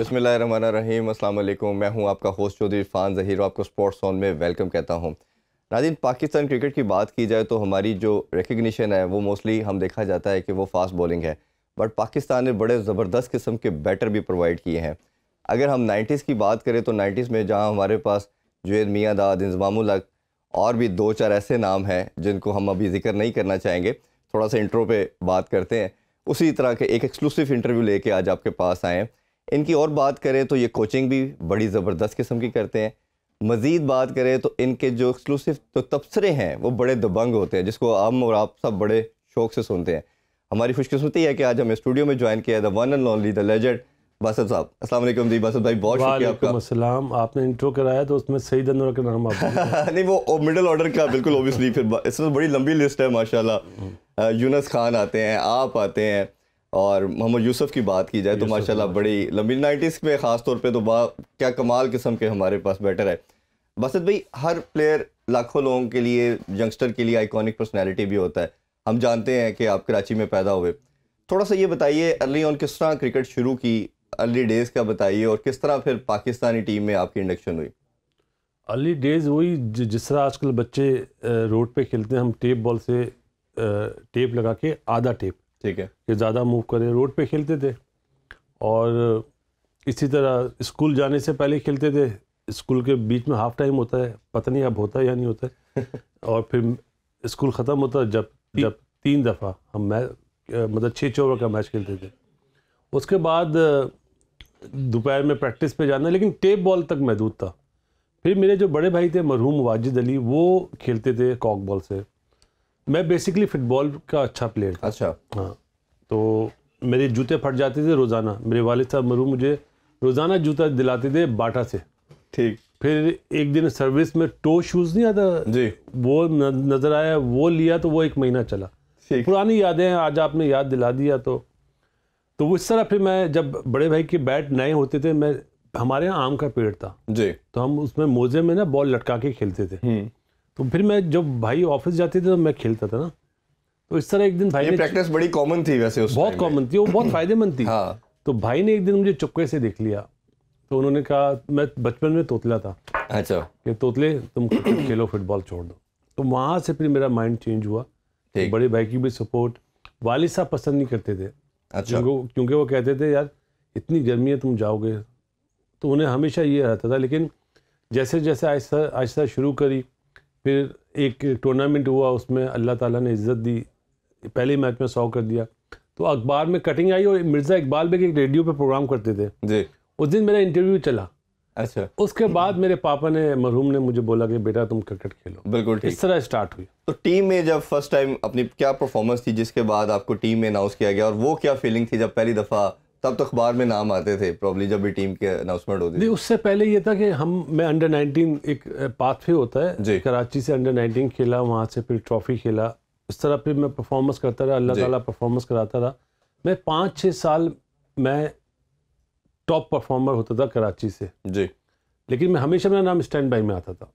बिस्मिल्लाहिर्रहमानिर्रहीम, अस्सलाम वालेकुम। मैं हूं आपका होस्ट चौधरी इरफान ज़हीर, आपको स्पोर्ट्स ऑन में वेलकम कहता हूं। नाज़रीन, पाकिस्तान क्रिकेट की बात की जाए तो हमारी जो रिकग्निशन है वो मोस्टली हम देखा जाता है कि वो फास्ट बॉलिंग है, बट पाकिस्तान ने बड़े ज़बरदस्त किस्म के बैटर भी प्रोवाइड किए हैं। अगर हम 90s की बात करें तो 90s में जहाँ हमारे पास जुनैद मियांदाद, इंज़मामुल हक और भी दो चार ऐसे नाम हैं जिनको हम अभी जिक्र नहीं करना चाहेंगे, थोड़ा सा इंट्रो पे बात करते हैं। उसी तरह के एक एक्सक्लूसिव इंटरव्यू लेके आज आपके पास आए हैं। इनकी और बात करें तो ये कोचिंग भी बड़ी ज़बरदस्त किस्म की करते हैं। मज़ीद बात करें तो इनके जो एक्सक्लूसिव तो तबसरे हैं वो बड़े दबंग होते हैं, जिसको हम और आप सब बड़े शौक से सुनते हैं। हमारी खुशकिस्मती है कि आज हमें स्टूडियो में ज्वाइन किया the one and only the legend Basit साहब। अस्सलाम वालेकुम जी बासित भाई, बहुत शुक्रिया आपका। अस्सलाम। आपने इंट्रो कराया तो उसमें सईद अनवर का नाम आप नहीं, वो मिडिल ऑर्डर का बिल्कुल ओबियसली, फिर इसमें बड़ी लंबी लिस्ट है माशाल्लाह। यूनस खान आते हैं, आप आते हैं, और मोहम्मद यूसुफ की बात की जाए तो माशाल्लाह बड़ी लंबी 90s में ख़ास तौर पे तो क्या कमाल किस्म के हमारे पास बैटर है। बासित भाई, हर प्लेयर लाखों लोगों के लिए, यंगस्टर के लिए आइकॉनिक पर्सनैलिटी भी होता है। हम जानते हैं कि आप कराची में पैदा हुए, थोड़ा सा ये बताइए अर्ली ऑन किस तरह क्रिकेट शुरू की, अर्ली डेज़ का बताइए, और किस तरह फिर पाकिस्तानी टीम में आपकी इंडक्शन हुई। अर्ली डेज वही जिस तरह आजकल बच्चे रोड पे खेलते हैं, हम टेप बॉल से टेप लगा के, आधा टेप, ठीक है, कि ज़्यादा मूव करें, रोड पे खेलते थे। और इसी तरह स्कूल जाने से पहले खेलते थे। स्कूल के बीच में हाफ टाइम होता है, पता नहीं अब होता है या नहीं होता है। और फिर स्कूल ख़त्म होता है जब 3 दफ़ा हम मैच, मतलब 6 ओवर का मैच खेलते थे। उसके बाद दोपहर में प्रैक्टिस पे जाना, लेकिन टेप बॉल तक महदूद था। फिर मेरे जो बड़े भाई थे मरहूम वाजिद अली, वो खेलते थे कॉक बॉल से। मैं बेसिकली फुटबॉल का अच्छा प्लेयर था। अच्छा, हाँ, तो मेरे जूते फट जाते थे रोज़ाना। मेरे वालिद साहब मरहूम मुझे रोज़ाना जूता दिलाते थे बाटा से। ठीक। फिर एक दिन सर्विस में टो शूज़ नहीं आता जी, वो नज़र आया, वो लिया तो वो 1 महीना चला। पुरानी यादें हैं, आज आपने याद दिला दिया। तो वो इस तरह फिर मैं, जब बड़े भाई के बैट नए होते थे, मैं, हमारे यहाँ आम का पेड़ था जी, तो हम उसमें मोजे में ना बॉल लटका के खेलते थे। तो फिर मैं, जब भाई ऑफिस जाते थे तो मैं खेलता था ना। तो इस तरह एक दिन भाई ये ने, प्रैक्टिस बड़ी कॉमन थी वैसे उस बहुत कॉमन थी, वो बहुत फायदेमंद थी। हाँ। तो भाई ने एक दिन मुझे चुपके से देख लिया, तो उन्होंने कहा, मैं बचपन में तोतला था, अच्छा, कि तोतले तुम क्रिकेट खेलो, फुटबॉल छोड़ दो। तो वहाँ से फिर मेरा माइंड चेंज हुआ। तो बड़े भाई की भी सपोर्ट, वालिद साहब पसंद नहीं करते थे। अच्छा, क्योंकि वो कहते थे यार इतनी गर्मी है तुम जाओगे, तो उन्हें हमेशा ये रहता था। लेकिन जैसे जैसे आहिस्ता आहिस्ता शुरू करी, फिर एक टूर्नामेंट हुआ, उसमें अल्लाह ताला ने इज़्ज़त दी, पहले मैच में 100 कर दिया। तो अखबार में कटिंग आई, और मिर्ज़ा इकबाल बेग एक रेडियो पे प्रोग्राम करते थे जी, उस दिन मेरा इंटरव्यू चला। अच्छा, उसके बाद मेरे पापा ने, मरहूम ने मुझे बोला कि बेटा तुम क्रिकेट खेलो। बिल्कुल ठीक। इस तरह स्टार्ट हुई। तो टीम में जब फर्स्ट टाइम अपनी क्या परफॉर्मेंस थी जिसके बाद आपको टीम में अनाउंस किया गया, और वो क्या फीलिंग थी जब पहली दफ़ा, तब तो अखबार में नाम आते थे प्रॉब्ली जब भी टीम के अनाउंसमेंट होती थी। नहीं, उससे पहले ये था कि मैं अंडर 19, एक पाथवे होता है, कराची से अंडर 19 खेला, वहाँ से फिर ट्रॉफी खेला। इस तरह फिर मैं परफॉर्मेंस करता रहा, अल्लाह ताला परफॉर्मेंस कराता रहा। मैं 5-6 साल मैं टॉप परफॉर्मर होता था कराची से जी, लेकिन मैं हमेशा, मेरा नाम स्टैंड बाई में आता था।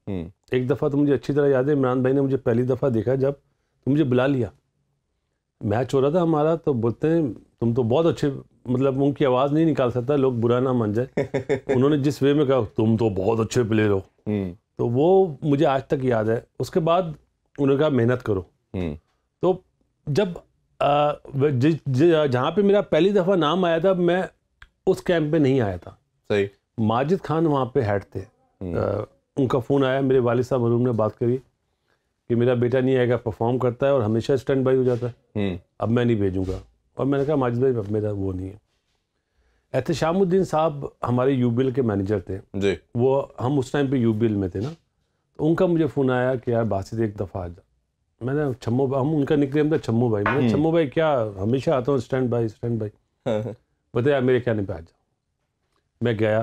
एक दफ़ा तो मुझे अच्छी तरह याद है, इमरान भाई ने मुझे पहली दफ़ा देखा जब, तो मुझे बुला लिया, मैच हो रहा था हमारा, तो बोलते हैं तुम तो बहुत अच्छे, मतलब उनकी आवाज़ नहीं निकाल सकता, लोग बुरा ना मान जाए। उन्होंने जिस वे में कहा तुम तो बहुत अच्छे प्लेयर हो, तो वो मुझे आज तक याद है। उसके बाद उन्होंने कहा मेहनत करो। तो जब जहाँ पे मेरा पहली दफ़ा नाम आया था, मैं उस कैंप पे नहीं आया था। सही। माजिद खान वहाँ पे हेड थे। उनका फ़ोन आया, मेरे वालिद साहब मरहूम ने बात करी कि मेरा बेटा नहीं आएगा, परफॉर्म करता है और हमेशा स्टैंड बाई हो जाता है, अब मैं नहीं भेजूंगा। और मैंने कहा माजिद भाई अब मेरा वो नहीं है। एहतशामुद्दीन साहब हमारे यूबीएल के मैनेजर थे जी, वो, हम उस टाइम पे यूबीएल में थे ना, तो उनका मुझे फ़ोन आया कि यार बासित एक दफ़ा आ जा। मैंने छम्मू, हम उनका निकनेम था छम्मू भाई। मैंने छम्मू भाई क्या, हमेशा आता हूँ स्टैंड बाई स्टैंड बाई। बताया मेरे कहने पे आ जा। मैं गया,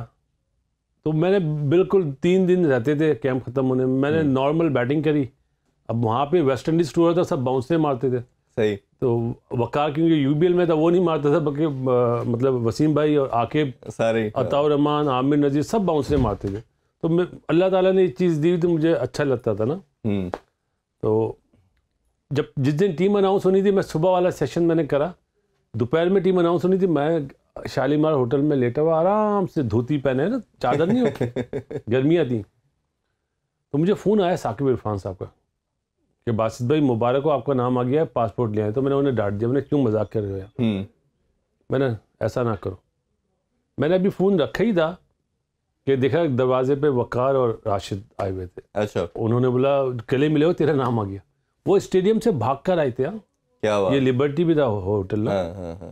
तो मैंने बिल्कुल 3 दिन रहते थे कैंप ख़त्म होने में, मैंने नॉर्मल बैटिंग करी। अब वहाँ पे वेस्ट इंडीज़ टूर था, सब बाउंसरे मारते थे। सही। तो वकार क्योंकि यूबीएल में था, वो नहीं मारता था, बल्कि मतलब वसीम भाई और आकिब, सारे, अताउर रहमान, आमिर नज़ीर, सब बाउंसरे मारते थे। तो मैं, अल्लाह ताला ने ये चीज़ दी तो मुझे अच्छा लगता था ना। तो जब जिस दिन टीम अनाउंस होनी थी, मैं सुबह वाला सेशन मैंने करा, दोपहर में टीम अनाउंस होनी थी, मैं शालीमार होटल में लेटा हुआ आराम से, धोती पहने ना, चादर नहीं होती, गर्मियाँ थी, तो मुझे फ़ोन आया साकिब इरफान साहब का कि बासित भाई मुबारक हो, आपका नाम आ गया है, पासपोर्ट ले आए। तो मैंने उन्हें डांट दिया, मैंने क्यों मजाक कर रहे हो यार, मैंने ऐसा ना करो। मैंने अभी फ़ोन रखा ही था कि देखा दरवाजे पे वकार और राशिद आए हुए थे। अच्छा, उन्होंने बोला गले मिले हो, तेरा नाम आ गया। वो स्टेडियम से भाग कर आए थे। क्या बात। ये लिबर्टी भी था होटल ना। हाँ।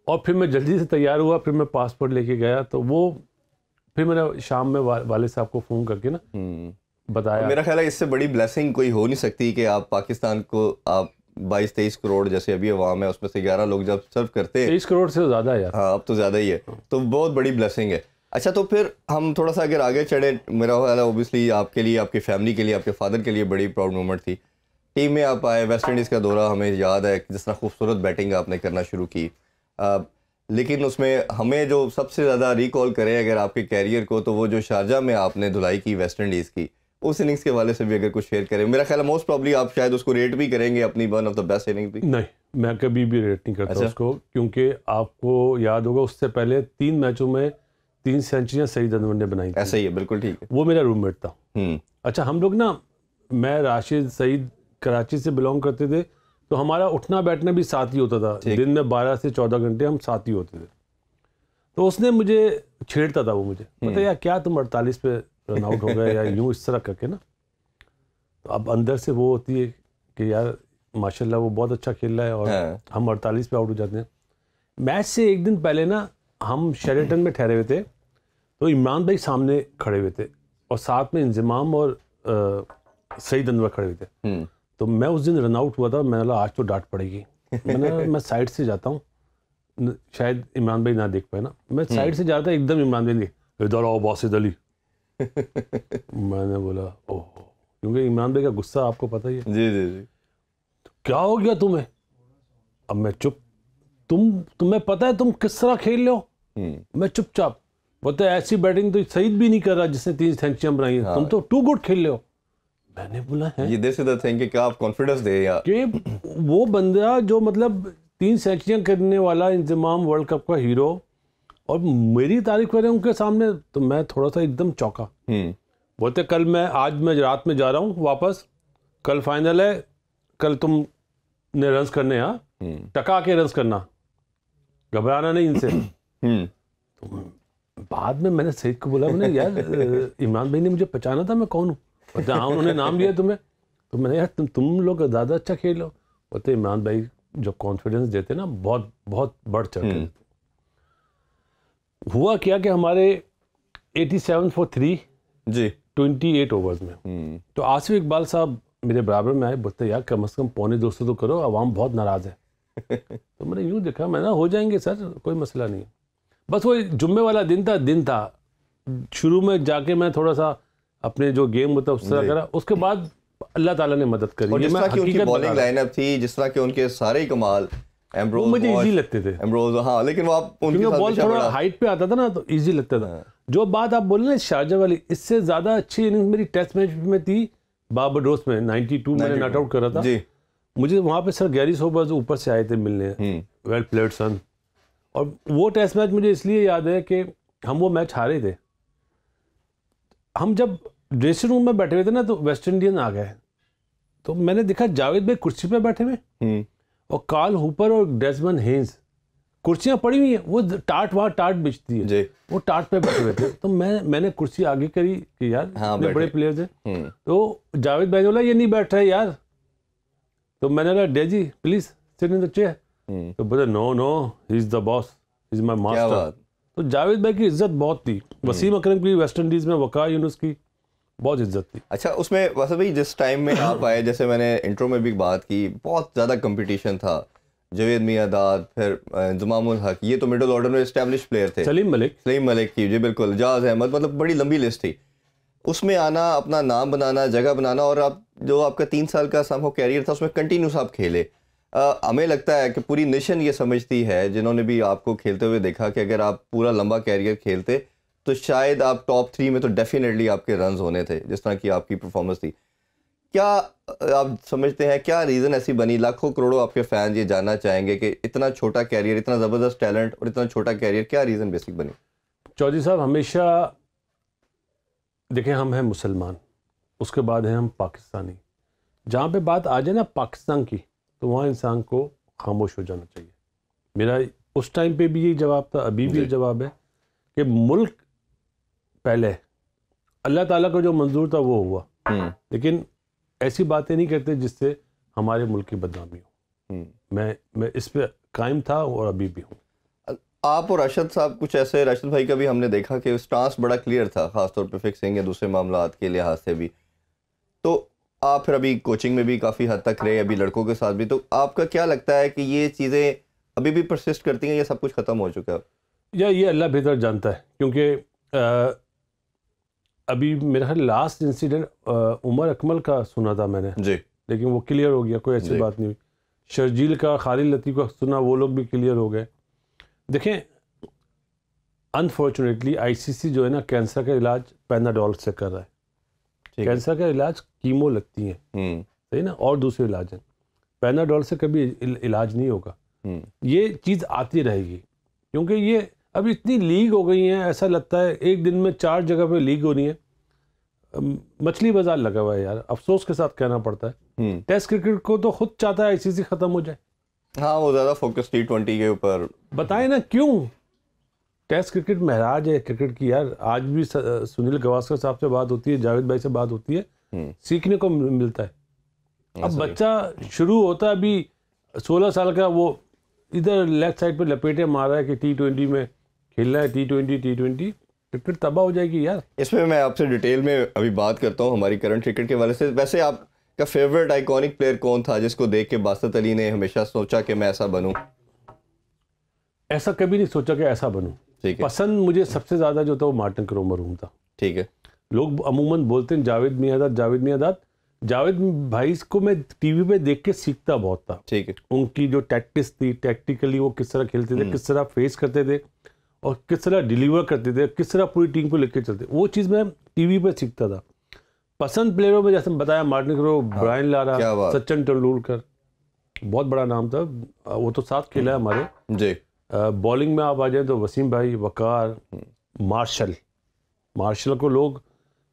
और फिर मैं जल्दी से तैयार हुआ, फिर मैं पासपोर्ट लेके गया। तो वो फिर मैंने शाम में वाले साहब को फ़ोन करके ना बताया। मेरा ख्याल है इससे बड़ी ब्लेसिंग कोई हो नहीं सकती कि आप पाकिस्तान को आप 22-23 करोड़ जैसे अभी अवाम है उसमें से 11 लोग जब सर्व करते हैं, 23 करोड़ से ज़्यादा है यार। हाँ अब तो ज़्यादा ही है, तो बहुत बड़ी ब्लेसिंग है। अच्छा, तो फिर हम थोड़ा सा अगर आगे चढ़े, मेरा ख्याल है ओबियसली आपके लिए, आपकी फैमिली के लिए, आपके फादर के लिए बड़ी प्राउड मोमेंट थी। टीम में आप आए, वेस्ट इंडीज़ का दौरा हमें याद है जिस तरह खूबसूरत बैटिंग आपने करना शुरू की, लेकिन उसमें हमें जो सबसे ज़्यादा रिकॉल करें अगर आपके कैरियर को, तो वो जो शारजा में आपने धुलाई की वेस्ट इंडीज़ की, उस इनिंग्स के वाले से भी अगर कुछ शेयर करें। मेरा ख्याल है मोस्ट प्रॉब्ली आप शायद उसको रेट भी करेंगे अपनी one of the best innings भी। नहीं, मैं कभी भी रेट नहीं करता उसको, क्योंकि आपको याद होगा उससे पहले 3 मैचों में 3 सेंचुरियाँ सईद अनवर ने बनाई थी। ऐसा ही है, बिल्कुल ठीक है। वो मेरा रूममेट था। अच्छा, हम लोग ना, मैं राशिद सईद कराची से बिलोंग करते थे, तो हमारा उठना बैठना भी साथ ही होता था। दिन में 12 से 14 घंटे हम साथ ही होते थे। तो उसने मुझे छेड़ता था, वो मुझे पता यार क्या तुम 48 पे रन आउट हो गए या यूँ इस तरह करके ना। तो अब अंदर से वो होती है कि यार माशाल्लाह वो बहुत अच्छा खेल रहा है और हम 48 पे आउट हो जाते हैं। मैच से एक दिन पहले ना हम शेरेटन में ठहरे हुए थे, तो इमरान भाई सामने खड़े हुए थे और साथ में इंजमाम और सईद अनवर खड़े हुए थे। तो मैं उस दिन रन आउट हुआ था, मैंने बोला आज तो डांट पड़ेगी। मैं साइड से जाता हूँ, शायद इमरान भाई ना देख पाए ना, मैं साइड से जा रहा था, एकदम इमरान भाई ने इधर आओ बासित अली। मैंने बोला ओह, क्योंकि इमरान भाई का गुस्सा आपको पता ही है। जी। तो क्या हो गया तुम्हें? अब मैं चुप, तुम्हें पता है तुम किस तरह खेल रहे हो? मैं चुपचाप, बोलते ऐसी बैटिंग तो सईद भी नहीं कर रहा जिसने 3 सेंचुरियां बनाई है, तुम तो टू गुड खेल रहे हो। मैंने बोला है ये दिस इज द थिंग कि आप कॉन्फिडेंस दे या कि वो बंदा जो मतलब 3 सेंचुरियां करने वाला इंजमाम वर्ल्ड कप का हीरो और मेरी तारीफ करें उनके सामने, तो मैं थोड़ा सा एकदम चौंका। बोलते कल आज मैं रात में जा रहा हूँ वापस, कल फाइनल है, कल तुमने रन्स करने, टका के रन्स करना, घबराना नहीं इनसे। तो बाद में मैंने सईद को बोला, मैंने यार इमरान भाई ने मुझे पहचाना था मैं कौन हूँ? बोलते हाँ उन्होंने नाम लिया तुम्हें। तो मैंने यार तुम लोग ज़्यादा अच्छा खेल लो। बोलते इमरान भाई जो कॉन्फिडेंस देते ना, बहुत बहुत बढ़ चढ़ के। हुआ क्या कि हमारे 87 for 3 जी 28 ओवर्स में, तो आसिफ इकबाल साहब मेरे बराबर में आए, बोलते यार कम से कम 250 तो करो, आवाम बहुत नाराज़ है। तो मैंने यूँ देखा, मैंने हो जाएंगे सर, कोई मसला नहीं। बस वो जुम्मे वाला दिन था। शुरू में जाके मैं थोड़ा सा अपने जो गेम होता है उस तरह करा, उसके बाद अल्लाह ताला ने मदद करी। और जिस तरह की उनकी बॉलिंग लाइनअप थी, जिस तरह के उनके सारे ही कमाल, एम्ब्रोज मुझे इजी लगते थे। एम्ब्रोज हाँ, लेकिन वो आप उनके साथ बॉल थोड़ा हाइट पे आता था ना, तो इजी लगता था। जो बात आप बोले ना शारजा वाली, इससे ज़्यादा अच्छी इनिंग्स मेरी टेस्ट मैच में थी बारबाडोस में, 92 मैंने नॉट आउट करा था जी। मुझे वहाँ पे सर गैरी सोबर्स ऊपर से आए थे मिलने, वेल प्लेड सन। और वो टेस्ट मैच मुझे इसलिए याद है कि हम वो मैच हारे थे। हम जब ड्रेसिंग रूम में बैठे हुए थे ना, तो वेस्ट इंडियन आ गए, तो मैंने देखा जावेद भाई कुर्सी पे बैठे हुए और कार्ल हूपर और डेस्मंड हेन्स कुर्सियां पड़ी हुई हैं, वो टाट बिछती है, वो टाट पे बैठे हुए थे। तो मैंने कुर्सी आगे करी कि यार बड़े प्लेयर्स हैं। तो जावेद भाई ने बोला ये नहीं बैठ रहे यार। तो मैंने कहा Daisy please sit in the chair. तो बोले no he is the boss, he is my master. तो जावेद भाई की इज्जत बहुत थी। वसीम अकरम की वेस्ट इंडीज में, वकार यूनुस की बहुत इज्जत थी। अच्छा, उसमें वैसे भाई जिस टाइम में आप आए, जैसे मैंने इंट्रो में भी बात की, बहुत ज़्यादा कंपटीशन था। जवेद मियादाद, फिर इंजमामुल हक, ये तो मिडिल ऑर्डर में एस्टैब्लिश प्लेयर थे। सलीम मलिक की, जी बिल्कुल, जाज अहमद, मतलब बड़ी लंबी लिस्ट थी। उसमें आना, अपना नाम बनाना, जगह बनाना, और आप जो आपका 3 साल का समहो कैरियर था उसमें कंटिन्यूस आप खेले। हमें लगता है कि पूरी नेशन ये समझती है, जिन्होंने भी आपको खेलते हुए देखा, कि अगर आप पूरा लंबा कैरियर खेलते तो शायद आप टॉप 3 में तो डेफिनेटली आपके रन्स होने थे, जिस तरह की आपकी परफॉर्मेंस थी। क्या आप समझते हैं, क्या रीज़न ऐसी बनी, लाखों करोड़ों आपके फैन ये जानना चाहेंगे कि इतना छोटा कैरियर, इतना ज़बरदस्त टैलेंट और इतना छोटा कैरियर, क्या रीज़न बेसिक बनी? चौधरी साहब, हमेशा देखें, हम हैं मुसलमान, उसके बाद हैं हम पाकिस्तानी। जहाँ पे बात आ जाए ना पाकिस्तान की, तो वहाँ इंसान को खामोश हो जाना चाहिए। मेरा उस टाइम पे भी यही जवाब था, अभी भी ये जवाब है कि मुल्क पहले, अल्लाह ताला को जो मंजूर था वो हुआ, लेकिन ऐसी बातें नहीं करते जिससे हमारे मुल्क की बदनामी हो। मैं इस पे कायम था और अभी भी हूँ। आप और राशिद साहब कुछ ऐसे, राशिद भाई का भी हमने देखा कि स्टांस बड़ा क्लियर था, खासतौर पे फिक्सिंग या दूसरे मामलात के लिहाज से भी। तो आप फिर अभी कोचिंग में भी काफ़ी हद तक रहे, अभी लड़कों के साथ भी, तो आपका क्या लगता है कि ये चीज़ें अभी भी परसिस्ट करती हैं या सब कुछ ख़त्म हो चुका है? या ये अल्लाह बेहतर जानता है, क्योंकि अभी मेरा ख्याल लास्ट इंसिडेंट उमर अकमल का सुना था मैंने जी, लेकिन वो क्लियर हो गया, कोई ऐसी बात नहीं हुई। शर्जील का, खालिद लतीफ़ का सुना, वो लोग भी क्लियर हो गए। देखें, अनफॉर्चुनेटली आईसीसी जो है ना, कैंसर का इलाज पैनाडोल से कर रहा है। कैंसर का इलाज कीमो लगती है, सही ना, और दूसरे इलाज हैं। पैनाडोल से कभी इलाज नहीं होगा। ये चीज़ आती रहेगी, क्योंकि ये अब इतनी लीग हो गई हैं, ऐसा लगता है एक दिन में 4 जगह पे लीग हो रही है। मछली बाजार लगा हुआ है यार, अफसोस के साथ कहना पड़ता है। टेस्ट क्रिकेट को तो खुद चाहता है आईसीसी खत्म हो जाए। हाँ, वो ज़्यादा फोकस T20 के ऊपर। बताएं ना क्यों? टेस्ट क्रिकेट महराज है क्रिकेट की यार। आज भी सुनील गावस्कर साहब से बात होती है, जावेद भाई से बात होती है, सीखने को मिलता है। अब बच्चा शुरू होता है अभी 16 साल का, वो इधर लेफ्ट साइड पे लपेटे मार रहा है कि T20 में खेलना है, T20 क्रिकेट तबाह हो जाएगी यार। इसमें मैं आपसे डिटेल में अभी बात करता हूँ हमारी करंट क्रिकेट के वाले से। वैसे आपका फेवरेट आइकॉनिक प्लेयर कौन था जिसको देख के बासत अली ने हमेशा सोचा कि मैं ऐसा बनूं? ऐसा कभी नहीं सोचा कि ऐसा बनूं। ठीक है। पसंद मुझे सबसे ज़्यादा जो था वो मार्टिन करो मरहूम था। ठीक है। लोग अमूमन बोलते हैं जावेद मियाँदाद। जावेद भाई को मैं टीवी पे देख के सीखता बहुत था। ठीक है। उनकी जो टैक्टिक्स थी, टैक्टिकली वो किस तरह खेलते थे, किस तरह फेस करते थे और किस तरह डिलीवर करते थे, किस तरह पूरी टीम को लेकर चलते, वो चीज़ मैं टीवी पे सीखता था। पसंद प्लेयरों में जैसे बताया, मार्टिन करो, ब्रायन लारा, सचिन तेंदुलकर, बहुत बड़ा नाम था, वो तो साथ खेला है हमारे जी। बॉलिंग में आप आ जाए तो वसीम भाई, वकार, मार्शल को लोग,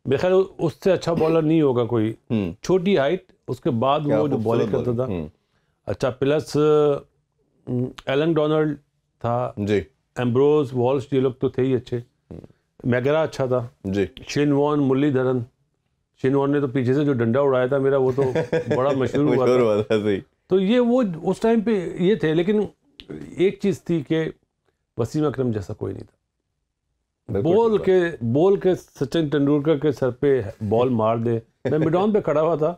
मेरे ख्याल उससे अच्छा बॉलर नहीं होगा कोई। छोटी हाइट, उसके बाद वो जो बॉलिंग करता था अच्छा। प्लस एलन डोनाल्ड था जी, एम्ब्रोज, वॉल्श, ये लोग तो थे ही अच्छे। मैगरा अच्छा था जी। Shane Warne, Muralitharan. Shane Warne ने तो पीछे से जो डंडा उड़ाया था मेरा, वो तो बड़ा मशहूर हुआ था। तो ये वो उस टाइम पे ये थे, लेकिन एक चीज़ थी कि वसीम अकरम जैसा कोई नहीं था। बोल के सचिन तेंदुलकर के सर पे बॉल मार दे। मैं मिडॉन पे खड़ा हुआ था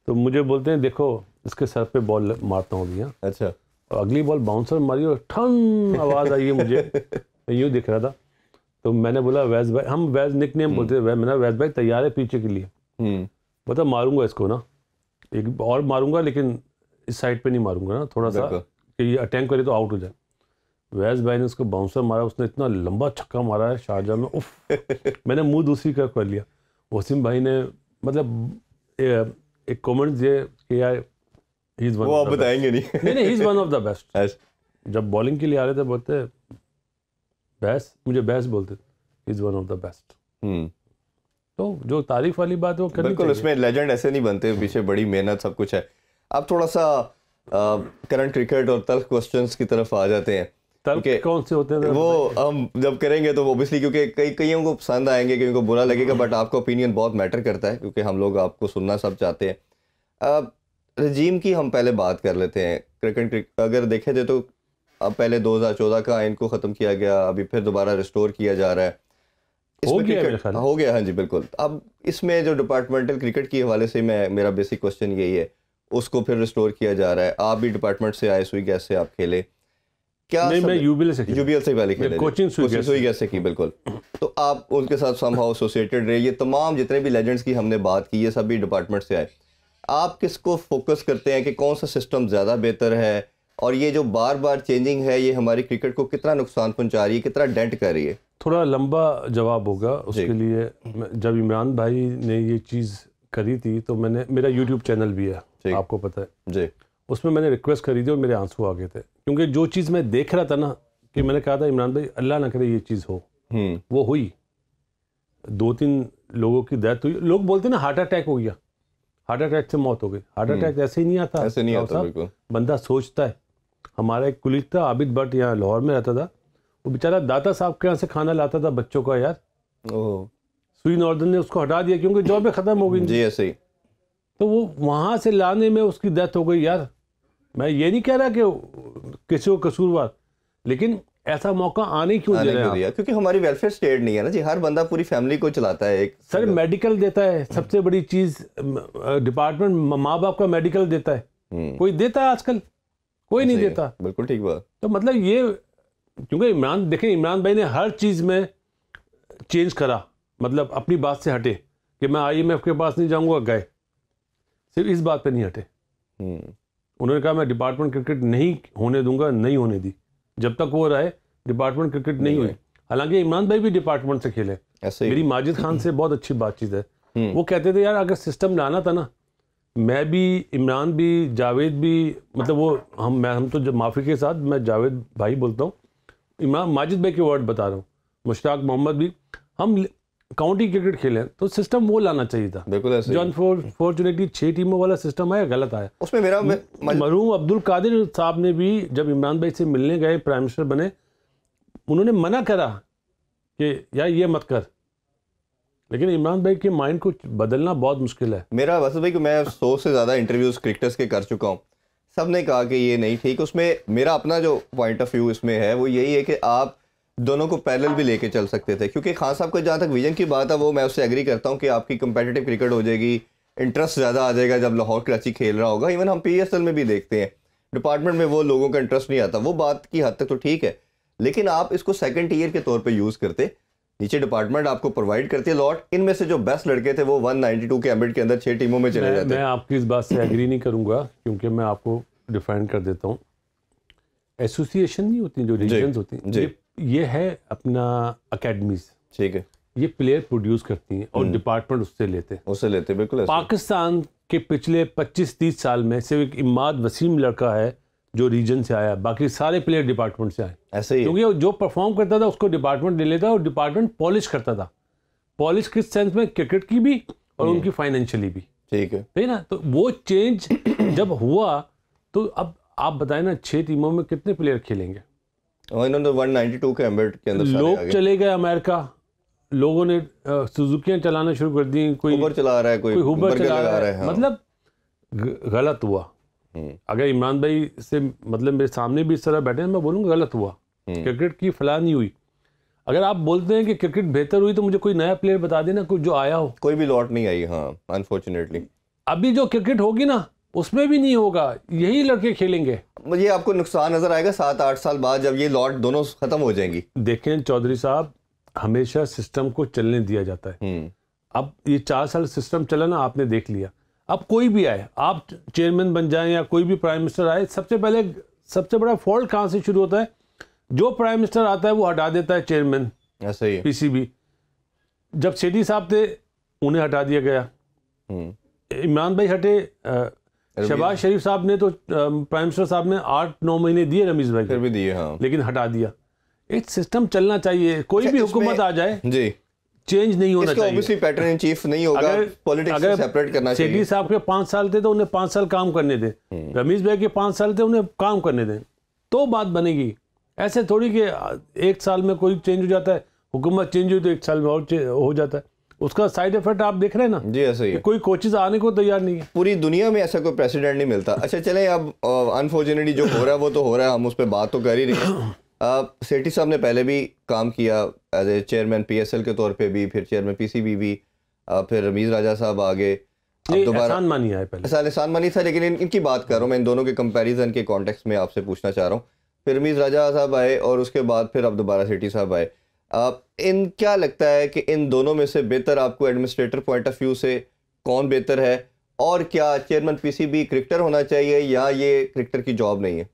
तो मुझे बोलते हैं देखो इसके सर पे बॉल मारता हूँ अभी। अच्छा। और अगली बॉल बाउंसर मारी और ठन आवाज़ आई है मुझे, मैं यूँ दिख रहा था। तो मैंने बोला वैज भाई, हम वैज निक नेम बोलते थे, मैंने वैज भाई तैयार है पीछे के लिए? बता मारूंगा इसको ना, एक और मारूंगा, लेकिन इस साइड पे नहीं मारूंगा ना, थोड़ा सा कि ये अटैक करे तो आउट हो जाए। वैज भाई ने उसको बाउंसर मारा, उसने इतना लंबा छक्का मारा है शारजा में, उफ। मैंने मुंह दूसरी तरफ कर लिया। वसीम भाई ने मतलब एक कमेंट दिए कि यार ही इज वन, वो आप बताएंगे नहीं he is one of the best. जब बॉलिंग के लिए आ रहे थे बोलते बैस, मुझे बैस बोलते, he is one of the best. तो जो तारीफ वाली बात है वो करनी बिल्कुल, उसमें लेजेंड ऐसे नहीं बनते, पीछे बड़ी मेहनत सब कुछ है। अब थोड़ा सा करंट क्रिकेट और तल्ख क्वेश्चंस की तरफ आ जाते हैं। कौन से होते हैं वो हम जब करेंगे तो ओबियसली, क्योंकि कईयों को पसंद आएंगे, कईयों को बुरा लगेगा, बट आपका ओपिनियन बहुत मैटर करता है, क्योंकि हम लोग आपको सुनना सब चाहते हैं। रजीम की हम पहले बात कर लेते हैं। क्रिकेट अगर देखे जाए तो अब पहले 2014 का आइन को ख़त्म किया गया, अभी फिर दोबारा रिस्टोर किया जा रहा है। हो गया, हाँ जी बिल्कुल। अब इसमें जो डिपार्टमेंटल क्रिकेट के हवाले से मेरा बेसिक क्वेश्चन यही है, उसको फिर रिस्टोर किया जा रहा है। आप भी डिपार्टमेंट से आए, सुई गैस से आप खेले क्या? नहीं, मैं यूबीएल से पहले खेले, कोचिंग सुई गैस से की। बिल्कुल। तो आप उनके साथ समहाउ एसोसिएटेड रहे। ये तमाम जितने भी लेजेंड्स की हमने बात की, ये सभी डिपार्टमेंट से आए। आप किसको फोकस करते हैं कि कौन सा सिस्टम ज़्यादा बेहतर है, और ये जो बार बार चेंजिंग है ये हमारी क्रिकेट को कितना नुकसान पहुंचा रही है, कितना डेंट कर रही है? थोड़ा लंबा जवाब होगा उसके लिए। जब इमरान भाई ने ये चीज़ करी थी तो मैंने, मेरा यूट्यूब चैनल भी है आपको पता है जी, उसमें मैंने रिक्वेस्ट करी थी और मेरे आंसू आ गए थे, क्योंकि जो चीज़ मैं देख रहा था ना, कि मैंने कहा था इमरान भाई अल्लाह ना करे ये चीज़ हो, वो हुई। 2-3 लोगों की डेथ हुई। लोग बोलते ना हार्ट अटैक हो गया, हार्ट अटैक से मौत हो गई। हार्ट अटैक ऐसे ही नहीं आता, ऐसे नहीं आता बिल्कुल। बंदा सोचता है। हमारा एक कुलीग था आबिद भट्ट, यहाँ लाहौर में रहता था, वो बेचारा दाता साहब के यहाँ से खाना लाता था बच्चों का यार। सुई नॉर्दर्न ने उसको हटा दिया क्योंकि जॉब खत्म हो गई जी, ऐसे ही। तो वो वहां से लाने में उसकी डेथ हो गई यार। मैं ये नहीं कह रहा कि किसी को कसूरवार, लेकिन ऐसा मौका आने क्यों दे रहे हैं? क्योंकि हमारी वेलफेयर स्टेट नहीं है ना जी, हर बंदा पूरी फैमिली को चलाता है। एक सर मेडिकल देता है, सबसे बड़ी चीज डिपार्टमेंट माँ बाप का मेडिकल देता है। कोई देता है आजकल? कोई नहीं देता। बिल्कुल ठीक बात। तो मतलब ये, क्योंकि इमरान देखें, इमरान भाई ने हर चीज में चेंज करा, मतलब अपनी बात से हटे कि मैं IMF के पास नहीं जाऊंगा, गए। सिर्फ इस बात पे नहीं हटे। उन्होंने कहा मैं डिपार्टमेंट क्रिकेट नहीं होने दूंगा, नहीं होने दी। जब तक वो रहे डिपार्टमेंट क्रिकेट नहीं हुई। हालांकि इमरान भाई भी डिपार्टमेंट से खेले। मेरी माजिद खान से बहुत अच्छी बातचीत है। वो कहते थे यार अगर सिस्टम लाना था ना, मैं भी, इमरान भी, जावेद भी, मतलब वो हम तो जब माफी के साथ मैं जावेद भाई बोलता हूँ, इमरान माजिद भाई के वर्ड बता रहा हूँ, मुश्ताक मोहम्मद भी, हम काउंटी क्रिकेट खेले तो सिस्टम वो लाना चाहिए था। बिल्कुल ऐसे। जो अनफॉर्चुनेटली 6 टीमों वाला सिस्टम आया, गलत आया। उसमें मेरा मरहूम अब्दुल कादिर साहब ने भी जब इमरान भाई से मिलने गए, प्राइम मिनिस्टर बने, उन्होंने मना करा कि यार ये मत कर, लेकिन इमरान भाई के माइंड को बदलना बहुत मुश्किल है। मेरा वैसे भाई कि मैं 100 से ज़्यादा इंटरव्यूज क्रिकेटर्स के कर चुका हूँ, सब ने कहा कि ये नहीं ठीक। उसमें मेरा अपना जो पॉइंट ऑफ व्यू इसमें है वो यही है कि आप दोनों को पैरेलल भी लेके चल सकते थे, क्योंकि खान साहब का जहाँ तक विजन की बात है वो मैं उससे एग्री करता हूँ कि आपकी कंपेटिटिव क्रिकेट हो जाएगी, इंटरेस्ट ज़्यादा आ जाएगा जब लाहौर कराची खेल रहा होगा। इवन हम PSL में भी देखते हैं डिपार्टमेंट में वो लोगों का इंटरेस्ट नहीं आता, वो बात की हद तक तो ठीक है, लेकिन आप इसको सेकंड ईयर के तौर पे यूज़ करते, नीचे डिपार्टमेंट आपको प्रोवाइड करती है लॉट, इनमें से जो बेस्ट लड़के थे वो 192 के एम्बिट के अंदर 6 टीमों में चले जाते। मैं आपकी इस बात से एग्री नहीं करूंगा, क्योंकि मैं आपको डिफाइन कर देता हूँ। एसोसिएशन नहीं होती जो रीजन्स होती हैं, ये है अपना अकेडमीज, ठीक है, ये प्लेयर प्रोड्यूस करती हैं और डिपार्टमेंट उससे लेते बिल्कुल। पाकिस्तान के पिछले 25-30 साल में सिर्फ एक इमाद वसीम लड़का है जो रीजन से आया, बाकी सारे प्लेयर डिपार्टमेंट से आए। ऐसे ही, क्योंकि जो परफॉर्म करता था उसको डिपार्टमेंट ले लेता और डिपार्टमेंट पॉलिश करता था। पॉलिश किस सेंस में, क्रिकेट की भी और उनकी फाइनेंशियली भी, ठीक है ना। तो वो चेंज जब हुआ तो अब आप बताएं ना, 6 टीमों में कितने प्लेयर खेलेंगे? इन्होंने 192 के एम्बिट के अंदर लोग चले गए अमेरिका, लोगों ने सुजुकियां चलाना शुरू कर दी, कोई हुबर चला रहा है, कोई हुबर चला रहा है। हाँ। मतलब गलत हुआ। अगर इमरान भाई से, मतलब मेरे सामने भी इस तरह बैठे हैं, मैं बोलूँगा गलत हुआ, क्रिकेट की फलाह नहीं हुई। अगर आप बोलते हैं कि क्रिकेट बेहतर हुई तो मुझे कोई नया प्लेयर बता देना, कोई जो आया हो। कोई भी लॉट नहीं आई, हाँ, अनफॉर्चुनेटली। अभी जो क्रिकेट होगी ना उसमें भी नहीं होगा, यही लड़के खेलेंगे। मुझे आपको नुकसान नजर आएगा 7-8 साल बाद जब ये लॉट दोनों खत्म हो जाएंगी। देखें चौधरी साहब, हमेशा सिस्टम को चलने दिया जाता है। अब ये 4 साल सिस्टम चला ना, आपने देख लिया। अब कोई भी आए, आप चेयरमैन बन जाएं या कोई भी प्राइम मिनिस्टर आए, सबसे बड़ा फॉल्ट कहाँ से शुरू होता है? जो प्राइम मिनिस्टर आता है वो हटा देता है चेयरमैन, ऐसा ही PCB। जब सेठी साहब थे उन्हें हटा दिया गया, इमरान भाई हटे, शहबाज शरीफ साहब ने तो प्राइम मिनिस्टर साहब ने 8-9 महीने दिए रमीज भाई, फिर भी दिए, हाँ, लेकिन हटा दिया। एक सिस्टम चलना चाहिए, कोई भी हुकूमत आ जाए जी, चेंज नहीं होना चाहिए। ऑब्वियसली पैटर्न इन चीफ नहीं होगा, पॉलिटिक्स से सेपरेट करना चाहिए। सेठी साहब के 5 साल थे तो उन्हें 5 साल काम करने दें, रमीज भाई के 5 साल थे उन्हें काम करने दें, तो बात बनेगी। ऐसे थोड़ी कि 1 साल में कोई चेंज हो जाता है, हुकूमत चेंज हुई तो 1 साल में और हो जाता है। उसका साइड इफेक्ट आप देख रहे हैं ना जी, ऐसा ही है। कोई कोचेज आने को तैयार नहीं है, पूरी दुनिया में ऐसा कोई प्रेसिडेंट नहीं मिलता। अच्छा चलें, अब अनफॉर्चुनेटली जो हो रहा है वो तो हो रहा है, हम उस पर बात तो कर ही रहे हैं। सेठी साहब ने पहले भी काम किया एज ए चेयरमैन PSL के तौर पे भी, फिर चेयरमैन PCB भी, फिर रमीज राजा साहब आगे, एहसान मानी आए पहले, एहसान मानी था, लेकिन इनकी बात कर रहा हूँ मैं, इन दोनों के कंपैरिजन के कॉन्टेक्स्ट में आपसे पूछना चाह रहा हूँ। फिर रमीज राजा साहब आए और उसके बाद फिर अब दोबारा सेठी साहब आए। इन क्या लगता है कि इन दोनों में से बेहतर आपको एडमिनिस्ट्रेटर पॉइंट ऑफ व्यू से कौन बेहतर है, और क्या चेयरमैन PCB क्रिकेटर होना चाहिए या ये क्रिकेटर की जॉब नहीं है?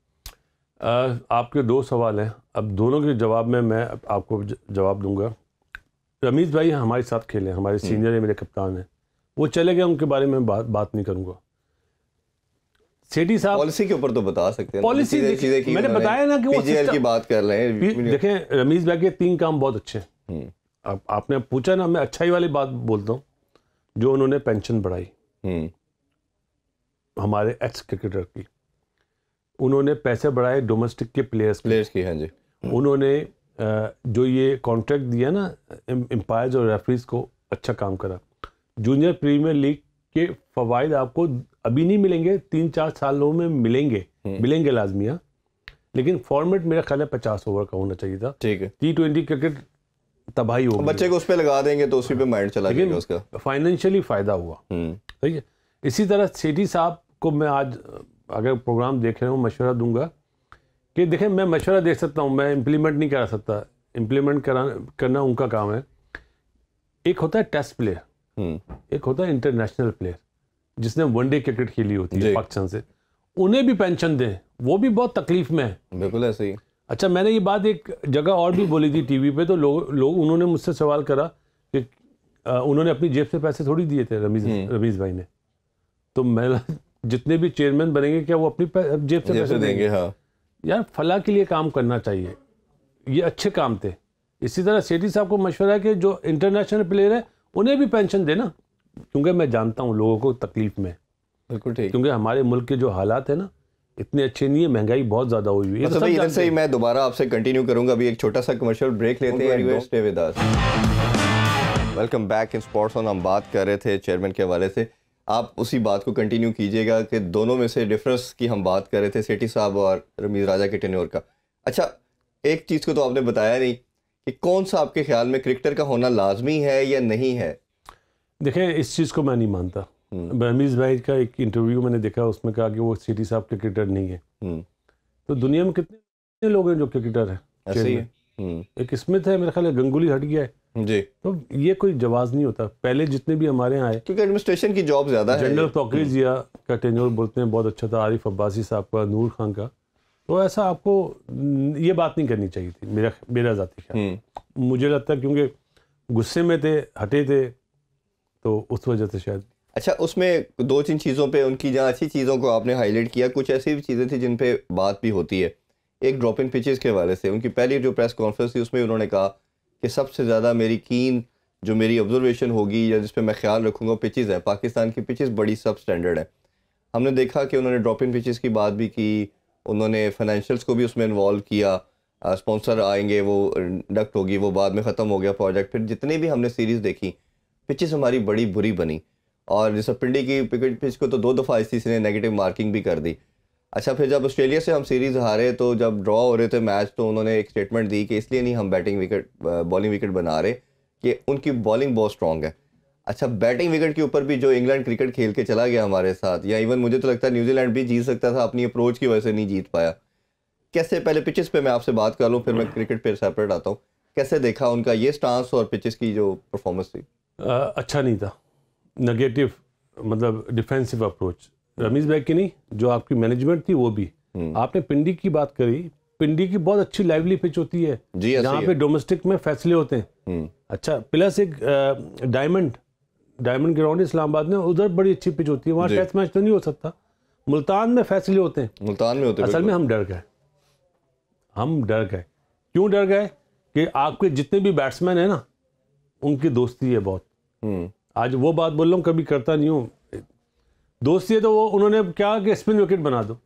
आपके 2 सवाल हैं, अब दोनों के जवाब में मैं आपको जवाब दूंगा। रमीज भाई हमारे साथ खेले, हमारे सीनियर है, मेरे कप्तान हैं, वो चले गए, उनके बारे में बात नहीं करूंगा। सेठी साहब पॉलिसी के ऊपर तो बता सकते हैं। पॉलिसी मैंने बताया ना कि वो पीजीएल की बात कर रहे हैं। देखें रमीज भाई के 3 काम बहुत अच्छे हैं। अब आपने पूछा ना, मैं अच्छाई वाली बात बोलता हूँ। जो उन्होंने पेंशन बढ़ाई हमारे एक्स क्रिकेटर की, उन्होंने पैसे बढ़ाए डोमेस्टिक के प्लेयर्स की। हाँ जी। उन्होंने जो ये कॉन्ट्रैक्ट दिया ना एम्पायर्स और रेफरीज को, अच्छा काम करा। जूनियर प्रीमियर लीग के फवाइद आपको अभी नहीं मिलेंगे, 3-4 सालों में मिलेंगे लाजमी। लेकिन फॉर्मेट मेरा ख्याल है 50 ओवर का होना चाहिए था। ठीक है। T20 क्रिकेट तबाही हो गई, बच्चे को उस पर लगा देंगे तो उसी पे माइंड चला जाएगा उसका। फाइनेंशियली फायदा हुआ। ठीक है। इसी तरह सेठी साहब को मैं आज अगर प्रोग्राम देख रहे हो मशवरा दूंगा कि देखें, मैं मशवरा दे सकता हूँ, मैं इम्प्लीमेंट नहीं करा सकता। इम्प्लीमेंट करना उनका काम है। एक होता है टेस्ट प्लेयर, एक होता है इंटरनेशनल प्लेयर जिसने वनडे क्रिकेट खेली होती है पाकिस्तान से, उन्हें भी पेंशन दें, वो भी बहुत तकलीफ में है। बिल्कुल ऐसे ही। अच्छा, मैंने ये बात एक जगह और भी बोली थी टीवी पे, तो लोग उन्होंने मुझसे सवाल करा कि उन्होंने अपनी जेब से पैसे थोड़ी दिए थे रमीज भाई ने। तो मैं जितने भी चेयरमैन बनेंगे क्या वो अपनी जेब से पैसे देंगे? हाँ यार, फला के लिए काम करना चाहिए, ये अच्छे काम थे। इसी तरह सेठी साहब को मशवरा है कि जो इंटरनेशनल प्लेयर है उन्हें भी पेंशन देना, क्योंकि मैं जानता हूँ लोगों को तकलीफ में। बिल्कुल ठीक। क्योंकि हमारे मुल्क के जो हालात है ना इतने अच्छे नहीं है, महंगाई बहुत ज्यादा हुई है। तो इधर से ही मैं दोबारा आपसे कंटिन्यू करूंगा। अभी एक छोटा सा कमर्शियल ब्रेक लेते हैं। Stay with us. Welcome back in sports on. हम बात कर रहे थे चेयरमैन के हवाले से, आप उसी बात को कंटिन्यू कीजिएगा कि दोनों में से डिफरेंस की हम बात कर रहे थे, सेठी साहब और रमीज राजा के टेन्योर का। अच्छा, एक चीज़ को तो आपने बताया नहीं कि कौन सा आपके ख्याल में क्रिकेटर का होना लाजमी है या नहीं है? देखें, इस चीज़ को मैं नहीं मानता। रमीज भाई का एक इंटरव्यू मैंने देखा, उसमें कहा कि वो सेठी साहब क्रिकेटर नहीं है। तो दुनिया में कितने लोग हैं जो क्रिकेटर हैं? ऐसे ही है। एक स्मिथ है, मेरा ख्याल है गंगुली हट गया है जी। तो ये कोई जवाब नहीं होता। पहले जितने भी हमारे यहाँ आए, क्योंकि एडमिनिस्ट्रेशन की जॉब ज़्यादा है। जनरल तोकीजिया का टेन्योर बोलते हैं बहुत अच्छा था, आरिफ अब्बासी साहब का, नूर खान का। तो ऐसा आपको ये बात नहीं करनी चाहिए थी, मेरा ज़ाती ख्याल। मुझे लगता है क्योंकि गुस्से में थे, हटे थे, तो उस वजह से शायद। अच्छा, उसमें 2-3 चीज़ों पे, उनकी जहाँ अच्छी चीज़ों को आपने हाईलाइट किया, कुछ ऐसी भी चीज़ें थी जिन पे बात भी होती है। एक ड्रॉप इन पिचेस के हवाले से उनकी पहली जो प्रेस कॉन्फ्रेंस थी उसमें उन्होंने कहा कि सबसे ज़्यादा जो मेरी ऑब्जर्वेशन होगी या जिस पे मैं ख्याल रखूँगा पिचेस है। पाकिस्तान की पिचेस बड़ी सब स्टैंडर्ड है। हमने देखा कि उन्होंने ड्रॉप इन पिचेस की बात भी की, उन्होंने फाइनेंशियल्स को भी उसमें इन्वॉल्व किया। स्पॉन्सर आएंगे, वो इंडक्ट होगी, वो बाद में ख़त्म हो गया प्रोजेक्ट। फिर जितनी भी हमने सीरीज़ देखी, पिचेस हमारी बड़ी बुरी बनी। और जैसे पिंडी की क्रिकेट पिच को तो 2 दफ़ा ICC ने नेगेटिव मार्किंग भी कर दी। अच्छा, फिर जब ऑस्ट्रेलिया से हम सीरीज़ हारे, तो जब ड्रॉ हो रहे थे मैच, तो उन्होंने एक स्टेटमेंट दी कि इसलिए नहीं हम बॉलिंग विकेट बना रहे कि उनकी बॉलिंग बहुत स्ट्रॉन्ग है। अच्छा, बैटिंग विकेट के ऊपर भी जो इंग्लैंड क्रिकेट खेल के चला गया हमारे साथ, या इवन मुझे तो लगता है न्यूजीलैंड भी जीत सकता था, अपनी अप्रोच की वजह से नहीं जीत पाया। कैसे, पहले पिचेस पे मैं आपसे बात कर लूँ, फिर मैं क्रिकेट पे सेपरेट आता हूँ। कैसे देखा उनका ये स्टांस और पिचेस की जो परफॉर्मेंस थी? अच्छा नहीं था, नेगेटिव, मतलब डिफेंसिव अप्रोच। रमीज भाई की नहीं, जो आपकी मैनेजमेंट थी वो भी। आपने पिंडी की बात करी, पिंडी की बहुत अच्छी लाइवली पिच होती है जहाँ पे डोमेस्टिक में फैसले होते हैं। अच्छा, प्लस एक डायमंड ग्राउंड इस्लामाबाद में, उधर बड़ी अच्छी पिच होती है, वहाँ टेस्ट मैच तो नहीं हो सकता। मुल्तान में फैसले होते हैं, मुल्तान में होते हैं। असल में हम डर गए। क्यों डर गए? कि आपके जितने भी बैट्समैन है ना, उनकी दोस्ती है बहुत। आज वो बात बोल रहा हूँ, कभी करता नहीं हूँ दोस्ती है, तो वो उन्होंने क्या कि स्पिन विकेट बना दो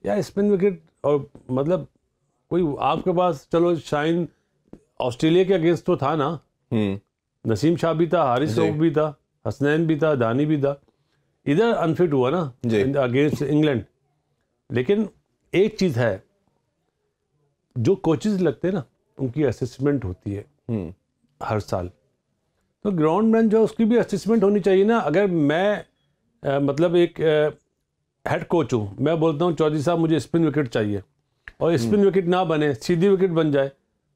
यार, स्पिन विकेट। और मतलब कोई आपके पास, चलो शाइन ऑस्ट्रेलिया के अगेंस्ट तो था ना, नसीम शाह भी था, हारिस रऊफ भी था, हसनैन भी था, दानी भी था। इधर अनफिट हुआ ना अगेंस्ट इंग्लैंड। लेकिन एक चीज़ है, जो कोचेस लगते हैं ना, उनकी असेसमेंट होती है हर साल। तो ग्राउंडमैन जो उसकी भी असेसमेंट होनी चाहिए ना। अगर मैं मतलब एक हेड कोच हूँ, मैं बोलता हूँ चौधरी साहब मुझे स्पिन विकेट चाहिए, और स्पिन विकेट ना बने, सीधी विकेट बन जाए,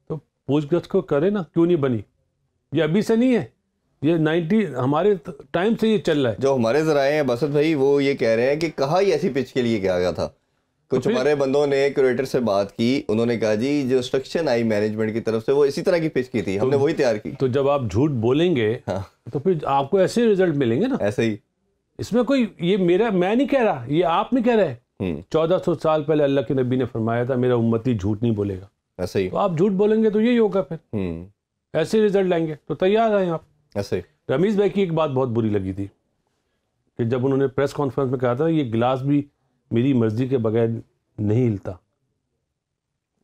तो पूछगछ को करे ना, क्यों नहीं बनी? ये अभी से नहीं है, ये 90 हमारे टाइम से ये चल रहा है। जो हमारे जराए हैं बसत भाई, वो ये कह रहे हैं कि कहा ही ऐसी पिच के लिए किया गया था। कुछ हमारे बंदों ने क्यूरेटर से बात की, उन्होंने कहा जी जो इंस्ट्रक्शन आई मैनेजमेंट की तरफ से वो इसी तरह की पिच की थी, हमने वही तैयार की। तो जब आप झूठ बोलेंगे हाँ, तो फिर आपको ऐसे रिजल्ट मिलेंगे ना। ऐसे ही। इसमें कोई ये मैं नहीं कह रहा, ये आप नहीं कह रहे। 1400 साल पहले अल्लाह के नबी ने फरमाया था मेरा उम्मती झूठ नहीं बोलेगा। ऐसे ही। तो आप झूठ बोलेंगे तो यही होगा, फिर ऐसे रिजल्ट लाएंगे। तो तैयार हैं आप। ऐसे। रमीज भाई की एक बात बहुत बुरी लगी थी कि जब उन्होंने प्रेस कॉन्फ्रेंस में कहा था ये गिलास भी मेरी मर्जी के बगैर नहीं हिलता,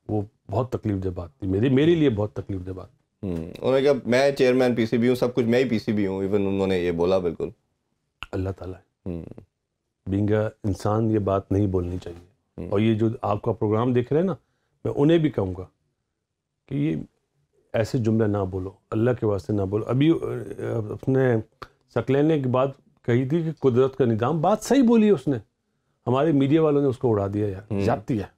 वो बहुत तकलीफ बात थी, मेरे लिए बहुत तकलीफ बात। उन्होंने कहा मैं चेयरमैन पीसीबी हूँ, सब कुछ मैं ही पीसीबी हूँ, इवन उन्होंने ये बोला। बिल्कुल अल्लाह ताला बीइंग इंसान ये बात नहीं बोलनी चाहिए। और ये जो आपका प्रोग्राम देख रहे हैं ना, मैं उन्हें भी कहूँगा कि ये ऐसे जुमले ना बोलो, अल्लाह के वास्ते ना बोलो। अभी अपने सकलैन ने एक बात कही थी कि कुदरत का निज़ाम, बात सही बोली है उसने, हमारे मीडिया वालों ने उसको उड़ा दिया यार, जाती है।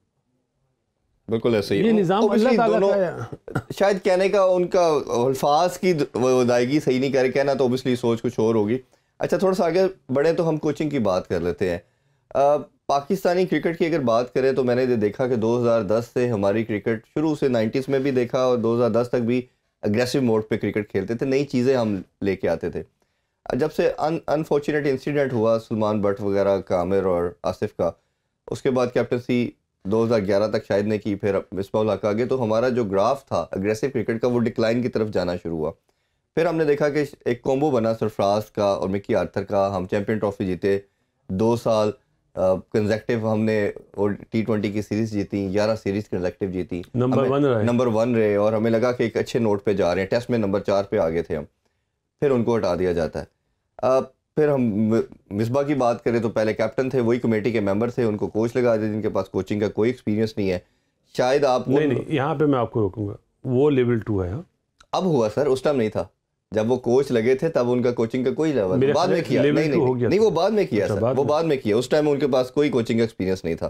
बिल्कुल ऐसे ही। ये निज़ाम अल्लाह ताला का है। शायद कहने का उनका अल्फाज की अदायगी सही नहीं करे, कहना तो ओबियसली सोच कुछ और होगी। अच्छा, थोड़ा सा आगे बढ़े तो हम कोचिंग की बात कर लेते हैं। पाकिस्तानी क्रिकेट की अगर बात करें तो मैंने देखा कि 2010 से हमारी क्रिकेट, शुरू से 90s में भी देखा और 2010 तक भी अग्रेसिव मोड पे क्रिकेट खेलते थे, नई चीज़ें हम लेके आते थे। जब से अनफॉर्चुनेट इंसिडेंट हुआ सलमान बट वगैरह का, आमिर और आसिफ का, उसके बाद कैप्टनसी 2011 तक शायद ने की, फिर मिसबाह हक आ गए, तो हमारा जो ग्राफ था अग्रेसिव क्रिकेट का वो डिक्लाइन की तरफ जाना शुरू हुआ। फिर हमने देखा कि एक कॉम्बो बना सरफराज का और मिकी आर्थर का, हम चैम्पियन ट्रॉफी जीते 2 साल कंसेक्टिव, हमने और T20 की सीरीज जीती, 11 सीरीज कंसेक्टिव जीती, नंबर 1 रहे और हमें लगा कि एक अच्छे नोट पे जा रहे हैं। टेस्ट में नंबर 4 पे आ गए थे हम, फिर उनको हटा दिया जाता है। फिर हम मिसबा की बात करें तो पहले कैप्टन थे, वही कमेटी के मेंबर थे, उनको कोच लगा दिया जिनके पास कोचिंग का कोई एक्सपीरियंस नहीं है। शायद आप नहीं, यहाँ पे मैं आपको रोकूंगा, वो लेवल 2 है। अब हुआ सर, उस टाइम नहीं था जब वो कोच लगे थे, तब उनका कोचिंग का कोई लेवल बाद में किया। नहीं, वो बाद में किया सर, वो बाद में किया, उस टाइम उनके पास कोई कोचिंग एक्सपीरियंस नहीं था।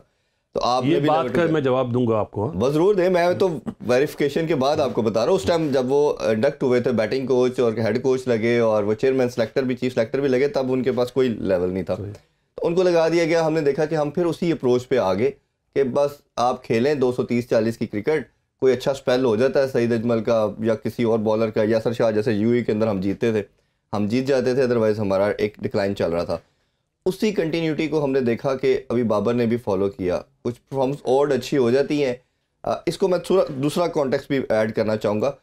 तो आप ये बात कर मैं जवाब दूंगा आपको, बस जरूर दें, मैं तो वेरिफिकेशन के बाद आपको बता रहा हूँ। उस टाइम जब वो इंडक्ट हुए थे, बैटिंग कोच और हेड कोच लगे और वो चेयरमैन सेलेक्टर भी, चीफ सेलेक्टर भी लगे, तब उनके पास कोई लेवल नहीं था, तो उनको लगा दिया गया। हमने देखा कि हम फिर उसी अप्रोच पे आ गए कि बस आप खेलें 230-40 की क्रिकेट, कोई अच्छा स्पेल हो जाता है सईद अजमल का या किसी और बॉलर का, यासर शाह जैसे यूएई के अंदर हम जीतते थे, हम जीत जाते थे, अदरवाइज हमारा एक डिक्लाइन चल रहा था। उसी कंटिन्यूटी को हमने देखा कि अभी बाबर ने भी फॉलो किया, कुछ परफॉर्मेंस और अच्छी हो जाती हैं। इसको मैं दूसरा कॉन्टेक्स्ट भी ऐड करना चाहूँगा।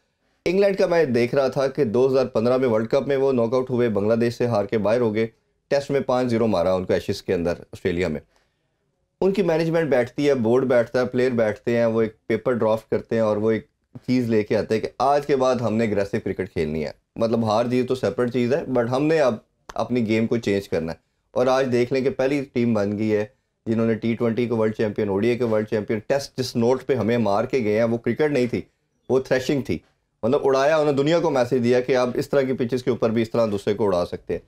इंग्लैंड का मैं देख रहा था कि 2015 में वर्ल्ड कप में वो नॉकआउट हुए, बांग्लादेश से हार के बाहर हो गए, टेस्ट में 5-0 मारा उनको एशेज के अंदर ऑस्ट्रेलिया में। उनकी मैनेजमेंट बैठती है, बोर्ड बैठता है, प्लेयर बैठते हैं, वो एक पेपर ड्राफ्ट करते हैं और वो एक चीज़ लेके आते हैं कि आज के बाद हमने एग्रेसिव क्रिकेट खेलनी है। मतलब हार जीत तो सेपरेट चीज़ है, बट हमने अब अपनी गेम को चेंज करना है। और आज देख लें कि पहली टीम बन गई है जिन्होंने T20 को वर्ल्ड चैंपियन, ODI के वर्ल्ड चैंपियन, टेस्ट जिस नोट पे हमें मार के गए हैं वो क्रिकेट नहीं थी, वो थ्रेशिंग थी। मतलब उड़ाया, उन्होंने दुनिया को मैसेज दिया कि आप इस तरह की पिचेस के ऊपर भी इस तरह दूसरे को उड़ा सकते हैं।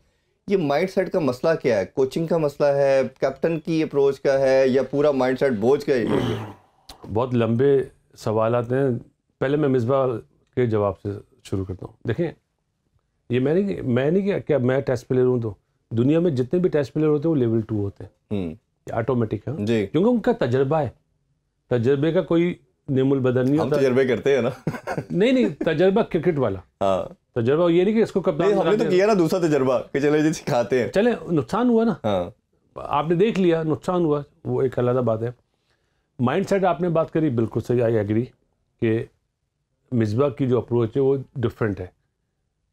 ये माइंडसेट का मसला क्या है? कोचिंग का मसला है, कैप्टन की अप्रोच का है, या पूरा माइंडसेट बोझ का है? बहुत लंबे सवाल आते हैं। पहले मैं मिसबाह के जवाब से शुरू करता हूँ। देखें, ये मैं नहीं क्या मैं टेस्ट प्लेयर हूँ, तो दुनिया में जितने भी टेस्ट प्लेयर होते हैं वो लेवल 2 होते हैं, ऑटोमेटिक है क्योंकि उनका तजर्बा है। तजर्बे का कोई नेमुल बदल नहीं होता। हम तजर्बे करते हैं ना। नहीं, तजर्बा क्रिकेट वाला। हाँ, तजर्बा ये नहीं कि इसको कप्तान हमने तो किया ना दूसरा तजर्बा कि चले जी सिखाते हैं, चले नुकसान हुआ ना। हाँ, आपने देख लिया, नुकसान हुआ, वो एक अलग बात है। माइंडसेट आपने बात करी, बिल्कुल सही, आई एग्री कि मिसबाह की जो अप्रोच है वो डिफरेंट है।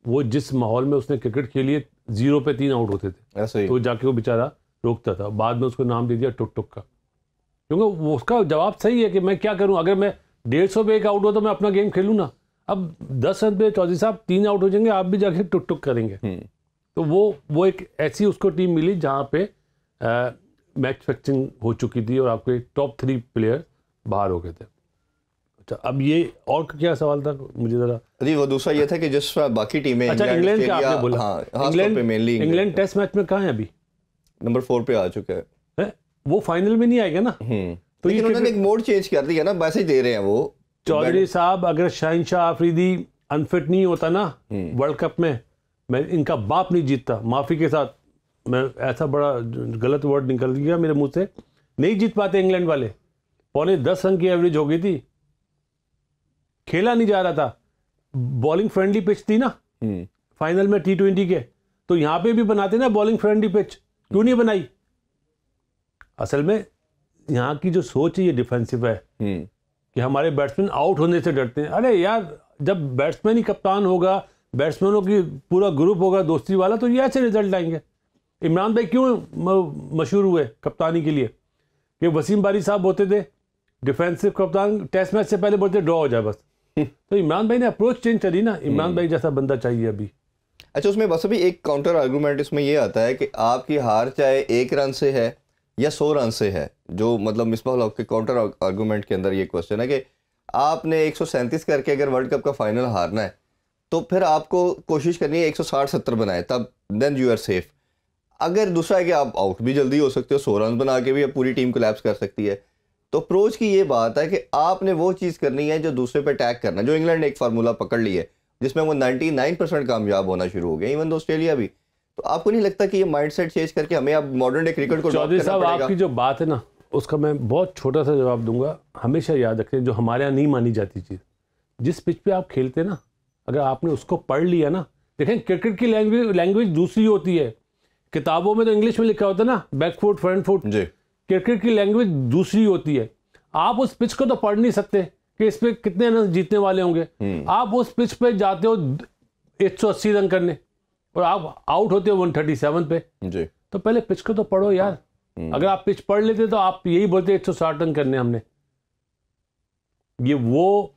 वो जिस माहौल में उसने क्रिकेट खेली है, 0 पे 3 आउट होते थे, ऐसे ही। तो जाके वो बेचारा रोकता था। बाद में उसको नाम दे दिया टुक टुक का, क्योंकि वो उसका जवाब सही है कि मैं क्या करूं, अगर मैं 150 पे 1 आउट हो तो मैं अपना गेम खेलूं ना। अब 10 रन पे चौधरी साहब 3 आउट हो जाएंगे, आप भी जाके टुक टुक करेंगे। तो वो एक ऐसी उसको टीम मिली जहाँ पे मैच फिक्सिंग हो चुकी थी और आपके टॉप 3 प्लेयर बाहर हो गए थे। अच्छा, अब ये और क्या सवाल था मुझे जरा? जी, वो दूसरा ये था कि जिस बाकी टीमें, अच्छा, इंग्लैंड का आपने बोला। हाँ, इंग्लैंड टेस्ट मैच में कहाँ है अभी? नंबर 4 पे आ चुका है। वो फाइनल में नहीं आएगा ना। तो लेकिन उन्होंने एक मोड चेंज कर दिया ना, मैसेज दे रहे हैं वो। चौधरी साहब, अगर शहनशाह आफरीदी अनफिट नहीं होता ना वर्ल्ड कप में, मैं इनका बाप नहीं जीतता। माफी के साथ मैं, ऐसा बड़ा गलत वर्ड निकल गया मेरे मुंह से, नहीं जीत पाते इंग्लैंड वाले, पौने 10 रन की एवरेज हो गई थी, खेला नहीं जा रहा था, बॉलिंग फ्रेंडली पिच थी ना फाइनल में T20 के, तो यहां पे भी बनाते ना बॉलिंग फ्रेंडली पिच, क्यों नहीं बनाई? असल में यहाँ की जो सोच है ये डिफेंसिव है कि हमारे बैट्समैन आउट होने से डरते हैं। अरे यार, जब बैट्समैन ही कप्तान होगा, बैट्समैनों की पूरा ग्रुप होगा दोस्ती वाला, तो ये ऐसे रिजल्ट आएंगे। इमरान भाई क्यों मशहूर हुए कप्तानी के लिए? कि वसीम बारी साहब होते थे डिफेंसिव कप्तान, टेस्ट मैच से पहले बोलते ड्रॉ हो जाए बस। तो इमरान भाई ने अप्रोच चेंज करी ना, इमरान भाई जैसा बंदा चाहिए अभी। अच्छा, उसमें बस अभी एक काउंटर आर्गूमेंट इसमें ये आता है कि आपकी हार चाहे 1 रन से है या 100 रन से है, जो मतलब मिसबाह उल हक के काउंटर आर्गूमेंट के अंदर ये क्वेश्चन है कि आपने 137 करके अगर वर्ल्ड कप का फाइनल हारना है तो फिर आपको कोशिश करनी है 160-70 बनाए, तब देन यू आर सेफ। अगर दूसरा है कि आप आउट भी जल्दी हो सकते हो, 100 रन बना के भी पूरी टीम कोलैप्स कर सकती है। तो अप्रोच की ये बात है कि आपने वो चीज़ करनी है जो दूसरे पे अटैक करना, जो इंग्लैंड ने एक फार्मूला पकड़ ली है जिसमें वो 99% कामयाब होना शुरू हो गया, इवन दो ऑस्ट्रेलिया भी। तो आपको नहीं लगता कि ये माइंडसेट चेंज करके हमें अब मॉडर्न डे क्रिकेट को चौधरी साहब, आपकी जो बात है ना, उसका मैं बहुत छोटा सा जवाब दूंगा। हमेशा याद रखें, जो हमारे यहाँ नहीं मानी जाती चीज़, जिस पिच पे आप खेलते ना, अगर आपने उसको पढ़ लिया ना, देखें क्रिकेट की लैंग्वेज दूसरी होती है। किताबों में तो इंग्लिश में लिखा होता है ना, back foot front foot, cricket की लैंग्वेज दूसरी होती है। आप उस पिच को तो पढ़ नहीं सकते कि इस पे कितने रन जीतने वाले होंगे। आप उस पिच पे जाते हो 180 रन करने और आप आउट होते हो 137 पे जी। तो पहले पिच को तो पढ़ो यार। अगर आप पिच पढ़ लेते तो आप यही बोलते 160 रन करने हमने। ये वो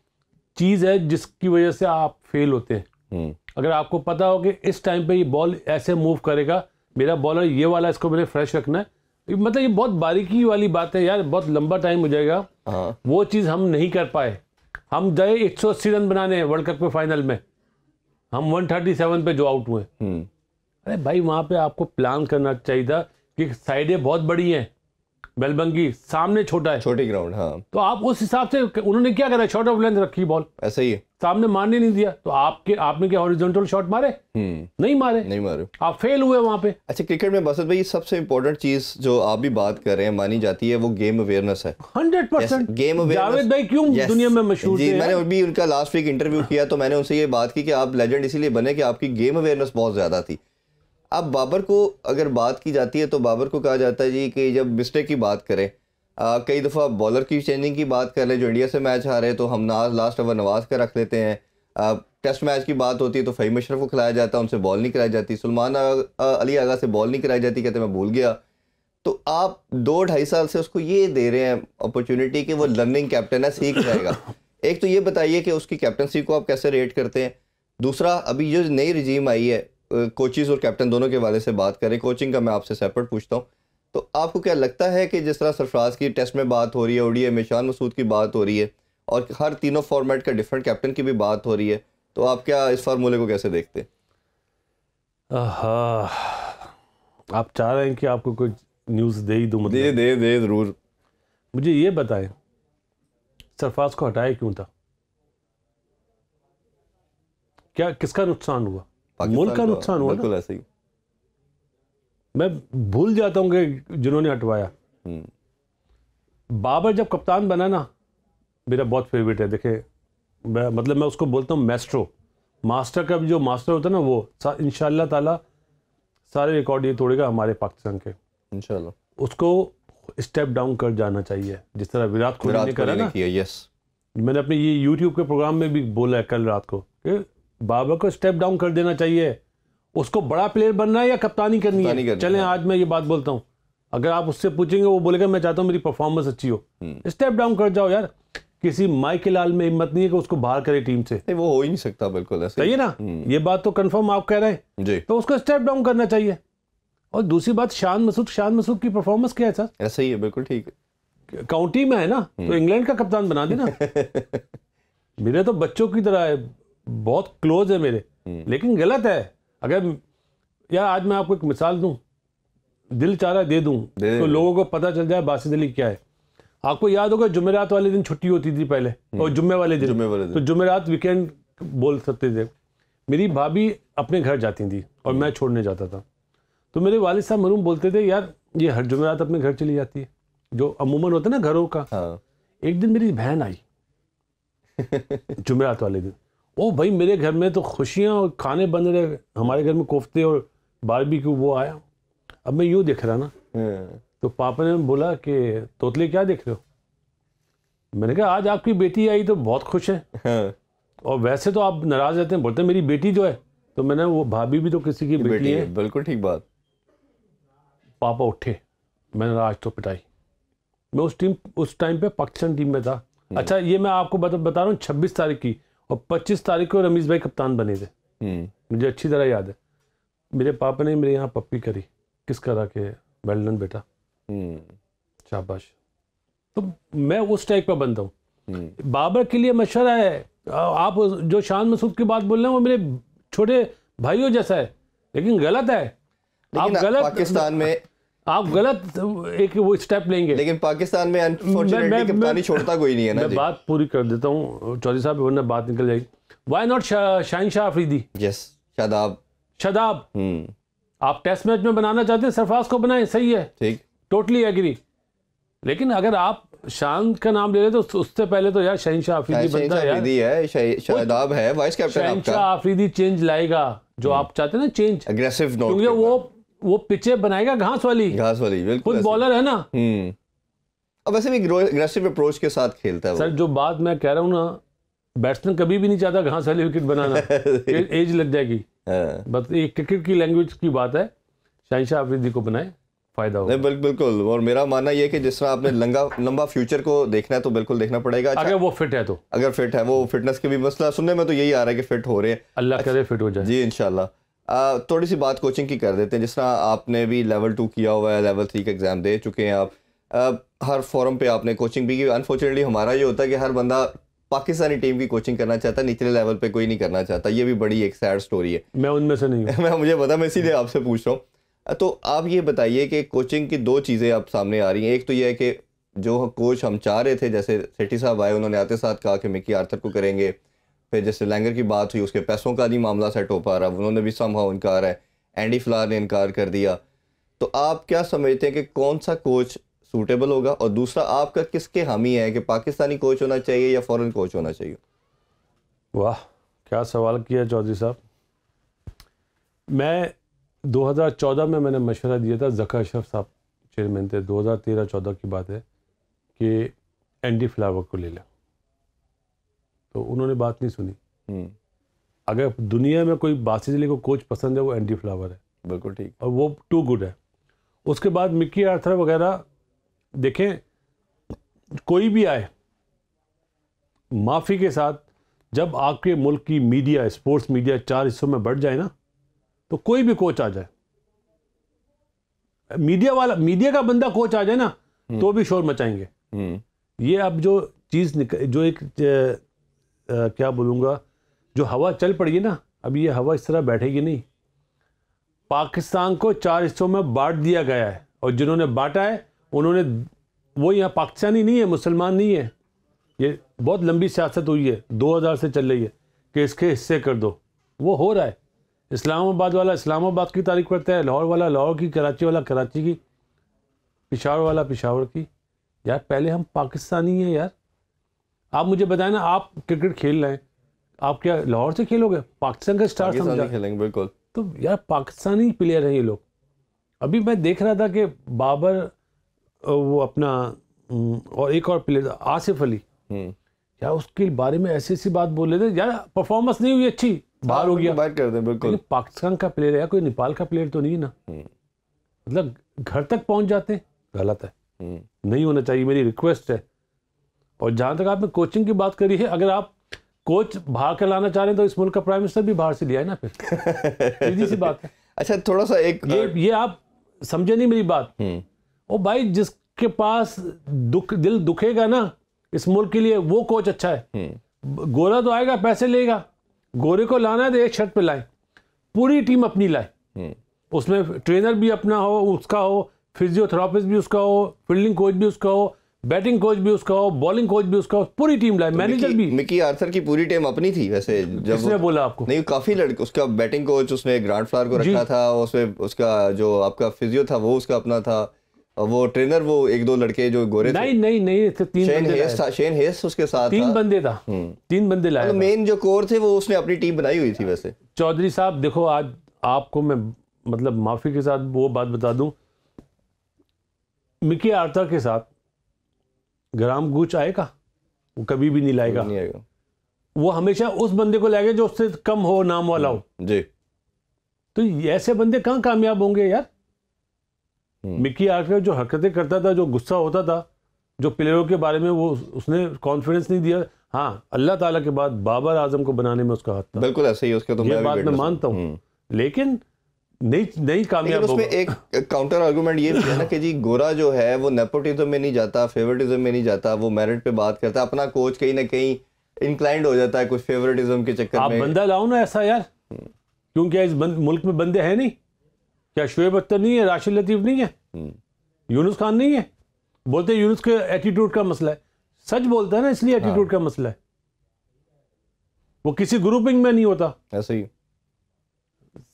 चीज है जिसकी वजह से आप फेल होते हैं। अगर आपको पता हो कि इस टाइम पे ये बॉल ऐसे मूव करेगा, मेरा बॉलर ये वाला, इसको मैंने फ्रेश रखना है, मतलब ये बहुत बारीकी वाली बात है यार, बहुत लंबा टाइम हो जाएगा। वो चीज हम नहीं कर पाए। हम गए 180 रन बनाने वर्ल्ड कप के फाइनल में, हम 137 पे जो आउट हुए। अरे भाई, वहां पे आपको प्लान करना चाहिए था कि साइडें बहुत बड़ी हैं, बेलबंगी सामने छोटा है, छोटी ग्राउंड। हाँ, तो आप उस हिसाब से, उन्होंने क्या करा, शॉर्ट ऑफ लेंथ रखी बॉल, ऐसा ही है, सामने मारने नहीं दिया। तो आपने क्या हॉरिजॉन्टल शॉट मारे? नहीं मारे, आप फेल हुए वहां पे। अच्छा, क्रिकेट में बसत भाई सबसे इंपॉर्टेंट चीज जो आप भी बात कर रहे हैं मानी जाती है, वो गेम अवेयरनेस है। 100% गेम अवेयरनेस। जावेद भाई क्यों दुनिया में मशहूर जी, मैंने भी उनका लास्ट वीक इंटरव्यू किया तो मैंने उनसे ये बात की कि आप लेजेंड इसीलिए बने कि आपकी गेम अवेयरनेस बहुत ज्यादा थी। अब बाबर को अगर बात की जाती है तो बाबर को कहा जाता है जी कि जब मिस्टेक की बात करें, कई दफ़ा बॉलर की चेंजिंग की बात कर ले, जो इंडिया से मैच हारे तो हम लास्ट ओवर नवाज का रख लेते हैं। टेस्ट मैच की बात होती है तो फ़हीम अशरफ को खिलाया जाता है, उनसे बॉल नहीं कराई जाती, सलमान अली आगा से बॉल नहीं कराई जाती, कहते मैं भूल गया। तो आप 2-2.5 साल से उसको ये दे रहे हैं अपॉर्चुनिटी कि वो लर्निंग कैप्टन है, सीख जाएगा। एक तो ये बताइए कि उसकी कैप्टनसी को आप कैसे रेट करते हैं। दूसरा, अभी जो नई रजीम आई है, कोचेज़ और कैप्टन दोनों के वाले से बात करें, कोचिंग का मैं आपसे सेपरेट पूछता हूँ, तो आपको क्या लगता है कि जिस तरह सरफराज की टेस्ट में बात हो रही है, ओडीआई में शान मसूद की बात हो रही है और हर तीनों फॉर्मेट का डिफरेंट कैप्टन की भी बात हो रही है, तो आप क्या इस फार्मूले को कैसे देखते हैं? आप चाह रहे हैं कि आपको कोई न्यूज़ दे ही दूँ? मतलब दे ज़रूर। मुझे ये बताएं, सरफराज को हटाया क्यों था? क्या किसका नुकसान हुआ? मुल्क का नुकसान हुआ। बिल्कुल ऐसे ही। मैं भूल जाता हूँ कि जिन्होंने हटवाया। बाबर जब कप्तान बना ना, मेरा बहुत फेवरेट है। देखे, मैं उसको बोलता हूँ मैस्ट्रो, मास्टर का भी जो मास्टर होता है ना, वो इंशाल्लाह ताला सारे रिकॉर्ड ये तोड़ेगा हमारे पाकिस्तान के, इंशाल्लाह। उसको स्टेप डाउन कर जाना चाहिए, जिस तरह विराट कोहली ने करा ना। यस, मैंने अपने ये यूट्यूब के प्रोग्राम में भी बोला है कल रात को कि बाबर को स्टेप डाउन कर देना चाहिए। उसको बड़ा प्लेयर बनना है या कप्तानी करनी है? चलें, आज मैं ये बात बोलता हूँ, अगर आप उससे पूछेंगे वो बोलेगा मैं चाहता हूँ मेरी परफॉर्मेंस अच्छी हो। स्टेप डाउन कर जाओ यार। किसी माइकल लाल में हिम्मत नहीं है कि उसको बाहर करे टीम से, वो हो ही नहीं सकता। बिल्कुल ऐसे सही है ना, ये बात तो कंफर्म आप कह रहे हैं जी। तो उसको स्टेप डाउन करना चाहिए। और दूसरी बात, शान मसूद की परफॉर्मेंस क्या है सर? ऐसा ही है, बिल्कुल ठीक है। काउंटी में है ना, तो इंग्लैंड का कप्तान बना देना। मेरे तो बच्चों की तरह है, बहुत क्लोज है मेरे, लेकिन गलत है। अगर यार आज मैं आपको एक मिसाल दूं, दिल चाह रहा दे दूं तो लोगों को पता चल जाए बासित अली क्या है। आपको याद होगा जुमेरात वाले दिन छुट्टी होती थी पहले, और जुम्मे वाले दिन तो जुमेरात वीकेंड बोल सकते थे। मेरी भाभी अपने घर जाती थी और मैं छोड़ने जाता था, तो मेरे वालिद साहब मरूम बोलते थे, यार ये हर जुमेरात अपने घर चली जाती है, जो अमूमन होता है ना घरों का। हाँ। एक दिन मेरी बहन आई जुमेरात वाले दिन। ओ भाई मेरे घर में तो खुशियां और खाने बन रहे, हमारे घर में कोफ्ते और बारबेक्यू। वो आया, अब मैं यूँ देख रहा ना, तो पापा ने बोला कि तोतले क्या देख रहे हो? मैंने कहा आज आपकी बेटी आई तो बहुत खुश है, और वैसे तो आप नाराज रहते हैं। बोलते हैं मेरी बेटी जो है, तो मैंने वो भाभी भी तो किसी की बेटी है। बिल्कुल ठीक बात। पापा उठे, मैंने आज तो पिटाई। मैं उस टाइम पे पाकिस्तान टीम में था। अच्छा ये मैं आपको बता रहा हूँ 26 तारीख की, और 25 तारीख को रमीज भाई कप्तान बने थे, मुझे अच्छी तरह याद है। मेरे पापा ने मेरे यहाँ पप्पी करी, किस करा के वेल डन बेटा, शाबाश। तो मैं उस टाइप का बंदा हूँ। बाबर के लिए मशवरा है, आप जो शान मसूद की बात बोल रहे हैं वो मेरे छोटे भाइयों जैसा है, लेकिन गलत है। आप गलत, पाकिस्तान में आप गलत एक वो स्टेप लेंगे। लेकिन पाकिस्तान में अनफॉर्चुनेटली कप्तानी छोड़ता कोई नहीं है ना। मैं बात पूरी कर देता हूँ चौधरी साहब, वरना बात निकल जाएगी। Why not Shaheen Shah Afridi? Yes, Shadab. आप टेस्ट मैच में बनाना चाहते हैं, सरफराज को बनाएं, सही है, ठीक, टोटली एग्री। लेकिन अगर आप शान का नाम ले रहे तो उससे पहले तो यार शाहीन शाह अफरीदी बनता है यार। शादाब है वाइस कैप्टन आपका। शाहीन शाह अफरीदी चेंज लाएगा जो आप चाहते हैं ना, चेंज एग्रेसिव नोट, क्योंकि वो पिचे बनाएगा घास वाली, बिल्कुल खुद बॉलर है ना। अब वैसे भी एग्रेसिव अप्रोच के साथ खेलता है सर। जो बात मैं कह रहा हूँ ना, बैट्समैन कभी भी नहीं चाहता घास वाली विकेट बनाना, एज लग जाएगी। बस ये क्रिकेट की लैंग्वेज की बात है, शाहीन शाह अफरीदी को बनाए, फायदा होगा। बिल्कुल। और मेरा मानना ये है कि जिस तरह आपने लंबा फ्यूचर को देखना है तो बिल्कुल देखना पड़ेगा। अगर वो फिट है तो, अगर फिट है, वो फिटनेस के भी मसला सुनने में तो यही आ रहा है कि फिट हो रहे हैं, अल्लाह करे फिट हो जाए जी इंशाल्लाह। थोड़ी सी बात कोचिंग की कर देते हैं। जिस तरह आपने भी लेवल 2 किया हुआ है, लेवल 3 का एग्जाम दे चुके हैं आप, हर फोरम पे आपने कोचिंग भी की। अनफॉर्चुनेटली हमारा ये होता है कि हर बंदा पाकिस्तानी टीम की कोचिंग करना चाहता है, निचले लेवल पे कोई नहीं करना चाहता। ये भी बड़ी एक सैड स्टोरी है। मैं उनमें से नहीं हूँ। मुझे पता, मैं इसीलिए आपसे पूछ रहा हूँ। तो आप ये बताइए कि कोचिंग की 2 चीज़ें आप सामने आ रही हैं। एक तो ये है कि जो कोच हम चाह रहे थे, जैसे सेठी साहब आए, उन्होंने आते साथ कहा कि मिकी आर्थर को करेंगे। फिर जैसे लैंगर की बात हुई, उसके पैसों का नहीं मामला सेट हो पा रहा, उन्होंने भी समहाउ इनकार है। एंडी फ्लावर ने इनकार कर दिया। तो आप क्या समझते हैं कि कौन सा कोच सूटेबल होगा? और दूसरा, आपका किसके हामी है कि पाकिस्तानी कोच होना चाहिए या फॉरेन कोच होना चाहिए? वाह, क्या सवाल किया चौधरी साहब। मैं 2014 में मैंने मशवरा दिया था, ज़का अशरफ साहब चेयरमैन थे, 2013-14 की बात है, कि एंडी फ्लावर को ले लें। तो उन्होंने बात नहीं सुनी। अगर दुनिया में कोई बासित अली को कोच पसंद है वो एंडी फ्लावर है, बिल्कुल ठीक, और वो टू गुड है। उसके बाद मिकी आर्थर वगैरह, देखें कोई भी आए माफ़ी के साथ, जब आपके मुल्क की मीडिया, स्पोर्ट्स मीडिया 4 हिस्सों में बढ़ जाए ना, तो कोई भी कोच आ जाए, मीडिया का बंदा कोच आ जाए ना, तो भी शोर मचाएंगे। ये अब जो चीज़ जो एक क्या बोलूँगा, जो हवा चल पड़ी है ना, अब ये हवा इस तरह बैठेगी नहीं। पाकिस्तान को 4 हिस्सों में बांट दिया गया है, और जिन्होंने बांटा है उन्होंने, वो यहाँ पाकिस्तानी नहीं है, मुसलमान नहीं है। ये बहुत लंबी सियासत हुई है, 2000 से चल रही है कि इसके हिस्से कर दो। वो हो रहा है। इस्लामाबाद वाला इस्लामाबाद की तारीफ करता है, लाहौर वाला लाहौर की, कराची वाला कराची की, पेशावर वाला पेशावर की। यार पहले हम पाकिस्तानी हैं यार। आप मुझे बताएं ना, आप क्रिकेट खेल रहे हैं, आप क्या लाहौर से खेलोगे? पाकिस्तान का स्टार समझा खेलेंगे, बिल्कुल। तो यार पाकिस्तानी प्लेयर हैं ये लोग। अभी मैं देख रहा था कि बाबर, वो अपना, और एक और प्लेयर आसिफ अली, यार उसके बारे में ऐसी ऐसी बात बोल रहे थे, यार परफॉर्मेंस नहीं हुई अच्छी, बाहर हो गया। बात कर दे, बिल्कुल। पाकिस्तान का प्लेयर है, कोई नेपाल का प्लेयर तो नहीं है ना। मतलब घर तक पहुंच जाते, गलत है, नहीं होना चाहिए, मेरी रिक्वेस्ट है। और जहां तक आपने कोचिंग की बात करी है, अगर आप कोच बाहर का लाना चाह रहे हैं तो इस मुल्क का प्राइम मिनिस्टर भी बाहर से लिया है ना, फिर सीधी सी बात है। अच्छा, थोड़ा सा एक ये आप समझे नहीं मेरी बात। ओ भाई, जिसके पास दिल दुखेगा ना इस मुल्क के लिए, वो कोच अच्छा है। गोरा तो आएगा, पैसे लेगा, गोरे को लाना है तो एक शर्ट पे लाए, पूरी टीम अपनी लाए, उसमें ट्रेनर भी अपना हो, उसका हो, फिजियोथेरापिस्ट भी उसका हो, फील्डिंग कोच भी उसका हो, बैटिंग कोच भी उसका हो, बॉलिंग कोच भी उसका हो, पूरी टीम लाए, मैनेजर भी। मिकी आर्थर की पूरी टीम अपनी थी वैसे, जब किसने बोला आपको? नहीं, काफी लड़के, उसका बैटिंग कोच उसने ग्रांट फ्लावर को रखा था, उसमें उसका जो आपका फिजियो था वो उसका अपना था, और वो ट्रेनर वो एक दो लड़के जो गोरे थे, नहीं थे, शेन हेस उसके साथ तीन बंदे था, 3 बंदे लाए। मेन जो कोर थे वो उसने अपनी टीम बनाई हुई थी। वैसे चौधरी साहब देखो, आज आपको मैं मतलब माफी के साथ वो बात बता दूं, मिकी आर्थर के साथ ग्राम गूच आएगा? वो कभी भी नहीं लाएगा। वो हमेशा उस बंदे को लाएगा जो उससे कम हो, नाम वाला हो जी। तो ऐसे बंदे कहाँ कामयाब होंगे यार? मिकी आर्थर जो हरकतें करता था, जो गुस्सा होता था, जो प्लेयरों के बारे में वो उसने कॉन्फिडेंस नहीं दिया। हाँ, अल्लाह ताला के बाद बाबर आजम को बनाने में उसका हाथ था। बिल्कुल ऐसे ही उसके तो ये बात मैं मानता हूँ, लेकिन नहीं कामयाब उसमें एक काउंटर आर्गुमेंट ये भी है ना कि जी गोरा जो है वो नेपोटिज्म में नहीं जाता, फेवरेटिज्म में नहीं जाता, वो मेरिट पे बात करता है। अपना कोच कहीं ना कहीं इंक्लाइंड हो जाता है कुछ फेवरेटिज्म के चक्कर में। आप बंदा लाओ ना ऐसा यार, क्योंकि इस मुल्क में बंदे हैं नहीं। क्या शुएब अख्तर नहीं है, राशिद लतीफ नहीं है, यूनुस खान नहीं है? बोलते हैं यूनुस के एटीट्यूड का मसला है। सच बोलता है ना, इसलिए एटीट्यूड का मसला है। वो किसी ग्रुपिंग में नहीं होता, ऐसे ही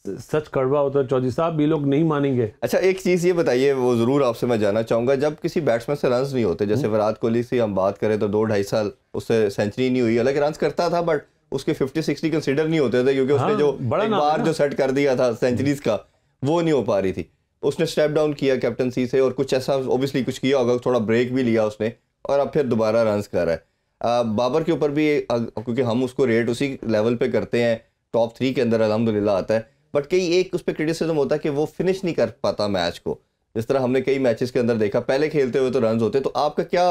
सच कड़वा होता है। चौधरी साहब ये लोग नहीं मानेंगे। अच्छा, एक चीज़ ये बताइए, वो ज़रूर आपसे मैं जानना चाहूँगा, जब किसी बैट्समैन से रन्स नहीं होते, जैसे विराट कोहली से हम बात करें तो 2-2.5 साल उससे सेंचुरी नहीं हुई। हालांकि रन्स करता था बट उसके 50-60 कंसिडर नहीं होते थे, क्योंकि उसने जो एक बार जो सेट कर दिया था सेंचुरीज का, वो नहीं हो पा रही थी। उसने स्टेप डाउन किया कैप्टनसी से और कुछ ऐसा ओबियसली कुछ किया होगा, थोड़ा ब्रेक भी लिया उसने, और अब फिर दोबारा रन्स कर रहा है। बाबर के ऊपर भी, क्योंकि हम उसको रेट उसी लेवल पे करते हैं, टॉप 3 के अंदर अल्हम्दुलिल्लाह आता है, बट कई एक उस पर क्रिटिसिज्म होता है कि वो फिनिश नहीं कर पाता मैच को, जिस तरह हमने कई मैचेस के अंदर देखा। पहले खेलते हुए तो रन्स होते। तो आपका क्या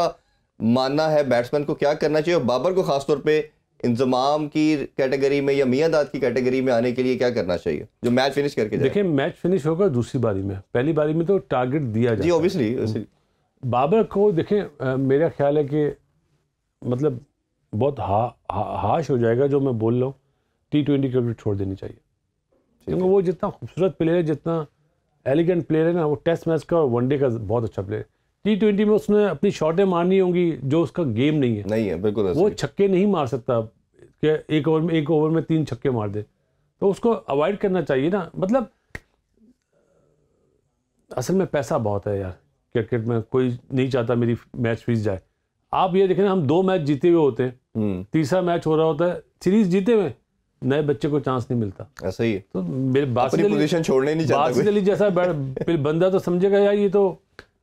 मानना है, बैट्समैन को क्या करना चाहिए, और बाबर को खासतौर पे इंतजाम की कैटेगरी में या मियाँदाद की कैटेगरी में आने के लिए क्या करना चाहिए जो मैच फिनिश करके जाए? देखिए, मैच फिनिश होगा दूसरी बारी में, पहली बारी में तो टारगेट दिया जाता है। जी ऑब्वियसली। बाबर को देखें, मेरा ख्याल है कि मतलब बहुत हाश हो जाएगा जो मैं बोल रहा हूँ, T20 क्रिकेट छोड़ देनी चाहिए। क्योंकि वो जितना खूबसूरत प्लेयर है, जितना एलिगेंट प्लेयर है ना, वो टेस्ट मैच का और वनडे का बहुत अच्छा प्लेयर। T20 में उसने अपनी शॉटें मारनी होंगी जो उसका गेम नहीं है। बिल्कुल। वो छक्के नहीं मार सकता कि एक ओवर में 3 छक्के मार दे, तो उसको अवॉइड करना चाहिए ना। मतलब असल में पैसा बहुत है यार क्रिकेट में, कोई नहीं चाहता मेरी मैच फीस जाए। आप ये देखें ना, हम 2 मैच जीते हुए होते हैं, तीसरा मैच हो रहा होता है, सीरीज जीते हुए, नए बच्चे को चांस नहीं मिलता। ऐसा ही है। तो मेरे अपनी पोजीशन छोड़ने नहीं चाहता बासित अली जैसा बंदा तो समझेगा यार ये तो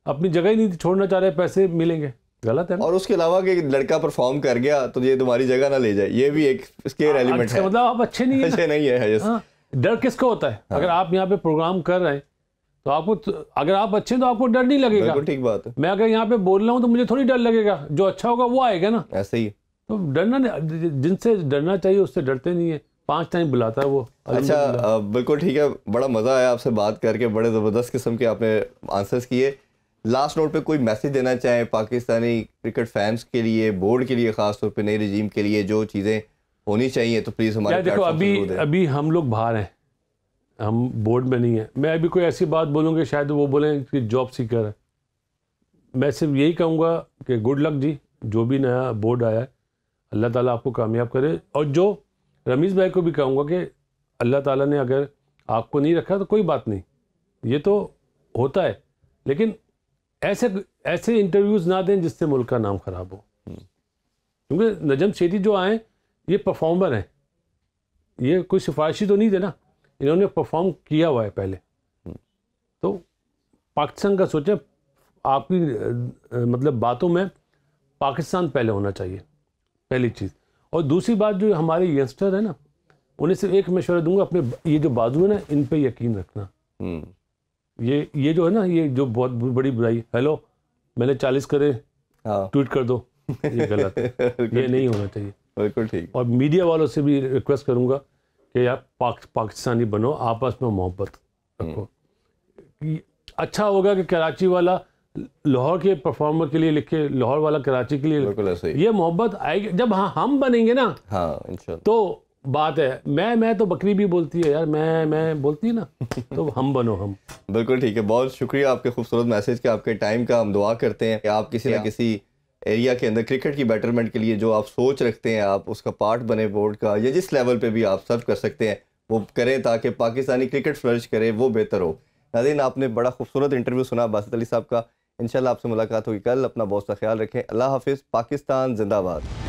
अपनी जगह ही नहीं छोड़ना चाह रहे, पैसे मिलेंगे। गलत है ना? और उसके अलावा कि लड़का परफॉर्म कर गया तो ये तुम्हारी जगह ना ले जाए, ये भी एक स्केयर एलिमेंट है। मतलब आप अच्छे नहीं है, अच्छे नहीं है। डर किसको होता है? अगर आप यहाँ पे प्रोग्राम कर रहे हैं तो आपको, अगर आप अच्छे हैं तो आपको डर नहीं लगेगा। बिल्कुल ठीक बात है। मैं अगर यहाँ पे बोल रहा हूँ तो मुझे थोड़ी डर लगेगा, जो अच्छा होगा वो आएगा ना। ऐसे ही तो डरना, जिनसे डरना चाहिए उससे डरते नहीं है। 5 टाइम बुलाता है वो। अच्छा, बिल्कुल ठीक है। बड़ा मज़ा आया आपसे बात करके, बड़े ज़बरदस्त किस्म के आपने आंसर्स किए। लास्ट नोट पे कोई मैसेज देना चाहें पाकिस्तानी क्रिकेट फैंस के लिए, बोर्ड के लिए, ख़ास तौर पे नई रजीम के लिए, जो चीज़ें होनी चाहिए, तो प्लीज़ हमारे देखो, अभी हम लोग बाहर हैं, हम बोर्ड में नहीं है। मैं अभी कोई ऐसी बात बोलूँगी शायद वो बोलें कि जॉब सीकर है। मैं सिर्फ यही कहूँगा कि गुड लक जी, जो भी नया बोर्ड आया है, अल्लाह ताला आपको कामयाब करे। और जो रमीज़ भाई को भी कहूँगा कि अल्लाह ताला ने अगर आपको नहीं रखा तो कोई बात नहीं, ये तो होता है, लेकिन ऐसे इंटरव्यूज़ ना दें जिससे मुल्क का नाम ख़राब हो। क्योंकि नजम सेठी जो आए, ये परफॉर्मर हैं, ये कोई सिफारिशी तो नहीं थे ना, इन्होंने परफॉर्म किया हुआ है पहले। तो पाकिस्तान का सोचें, आपकी मतलब बातों में पाकिस्तान पहले होना चाहिए, पहली चीज़। और दूसरी बात, जो हमारे यंगस्टर है ना, उन्हें सिर्फ एक मशवरा दूंगा, अपने ये जो बाजू है ना, इन पे यकीन रखना। ये जो है ना, ये जो बहुत बड़ी बुराई, हेलो मैंने 40 करे, ट्वीट कर दो, ये गलत है, ये नहीं होना चाहिए। बिल्कुल ठीक। और मीडिया वालों से भी रिक्वेस्ट करूंगा कि यार पाकिस्तानी बनो, आपस में मोहब्बत रखो। अच्छा होगा कि कराची वाला लाहौर के परफॉर्मर के लिए लिखे, लाहौर वाला कराची के लिए, ये मोहब्बत आएगी जब हम बनेंगे ना। इंशाल्लाह। तो बात है, मैं तो बकरी भी बोलती है यार, मैं बोलती है ना, तो हम बनो हम। बिल्कुल ठीक है। बहुत शुक्रिया आपके खूबसूरत मैसेज के, आपके टाइम का। हम दुआ करते हैं कि आप किसी ना किसी एरिया के अंदर क्रिकेट की बेटरमेंट के लिए जो आप सोच रखते हैं, आप उसका पार्ट बने बोर्ड का, या जिस लेवल पे भी आप सर्व कर सकते हैं वो करें, ताकि पाकिस्तानी क्रिकेट फ्लरिश करे, वो बेहतर हो। नाज़रीन, आपने बड़ा खूबसूरत इंटरव्यू सुना बासित अली साहब का। इंशाल्लाह आपसे मुलाकात होगी कल। अपना बहुत सा ख्याल रखें। अल्लाह हाफिज़। पाकिस्तान जिंदाबाद।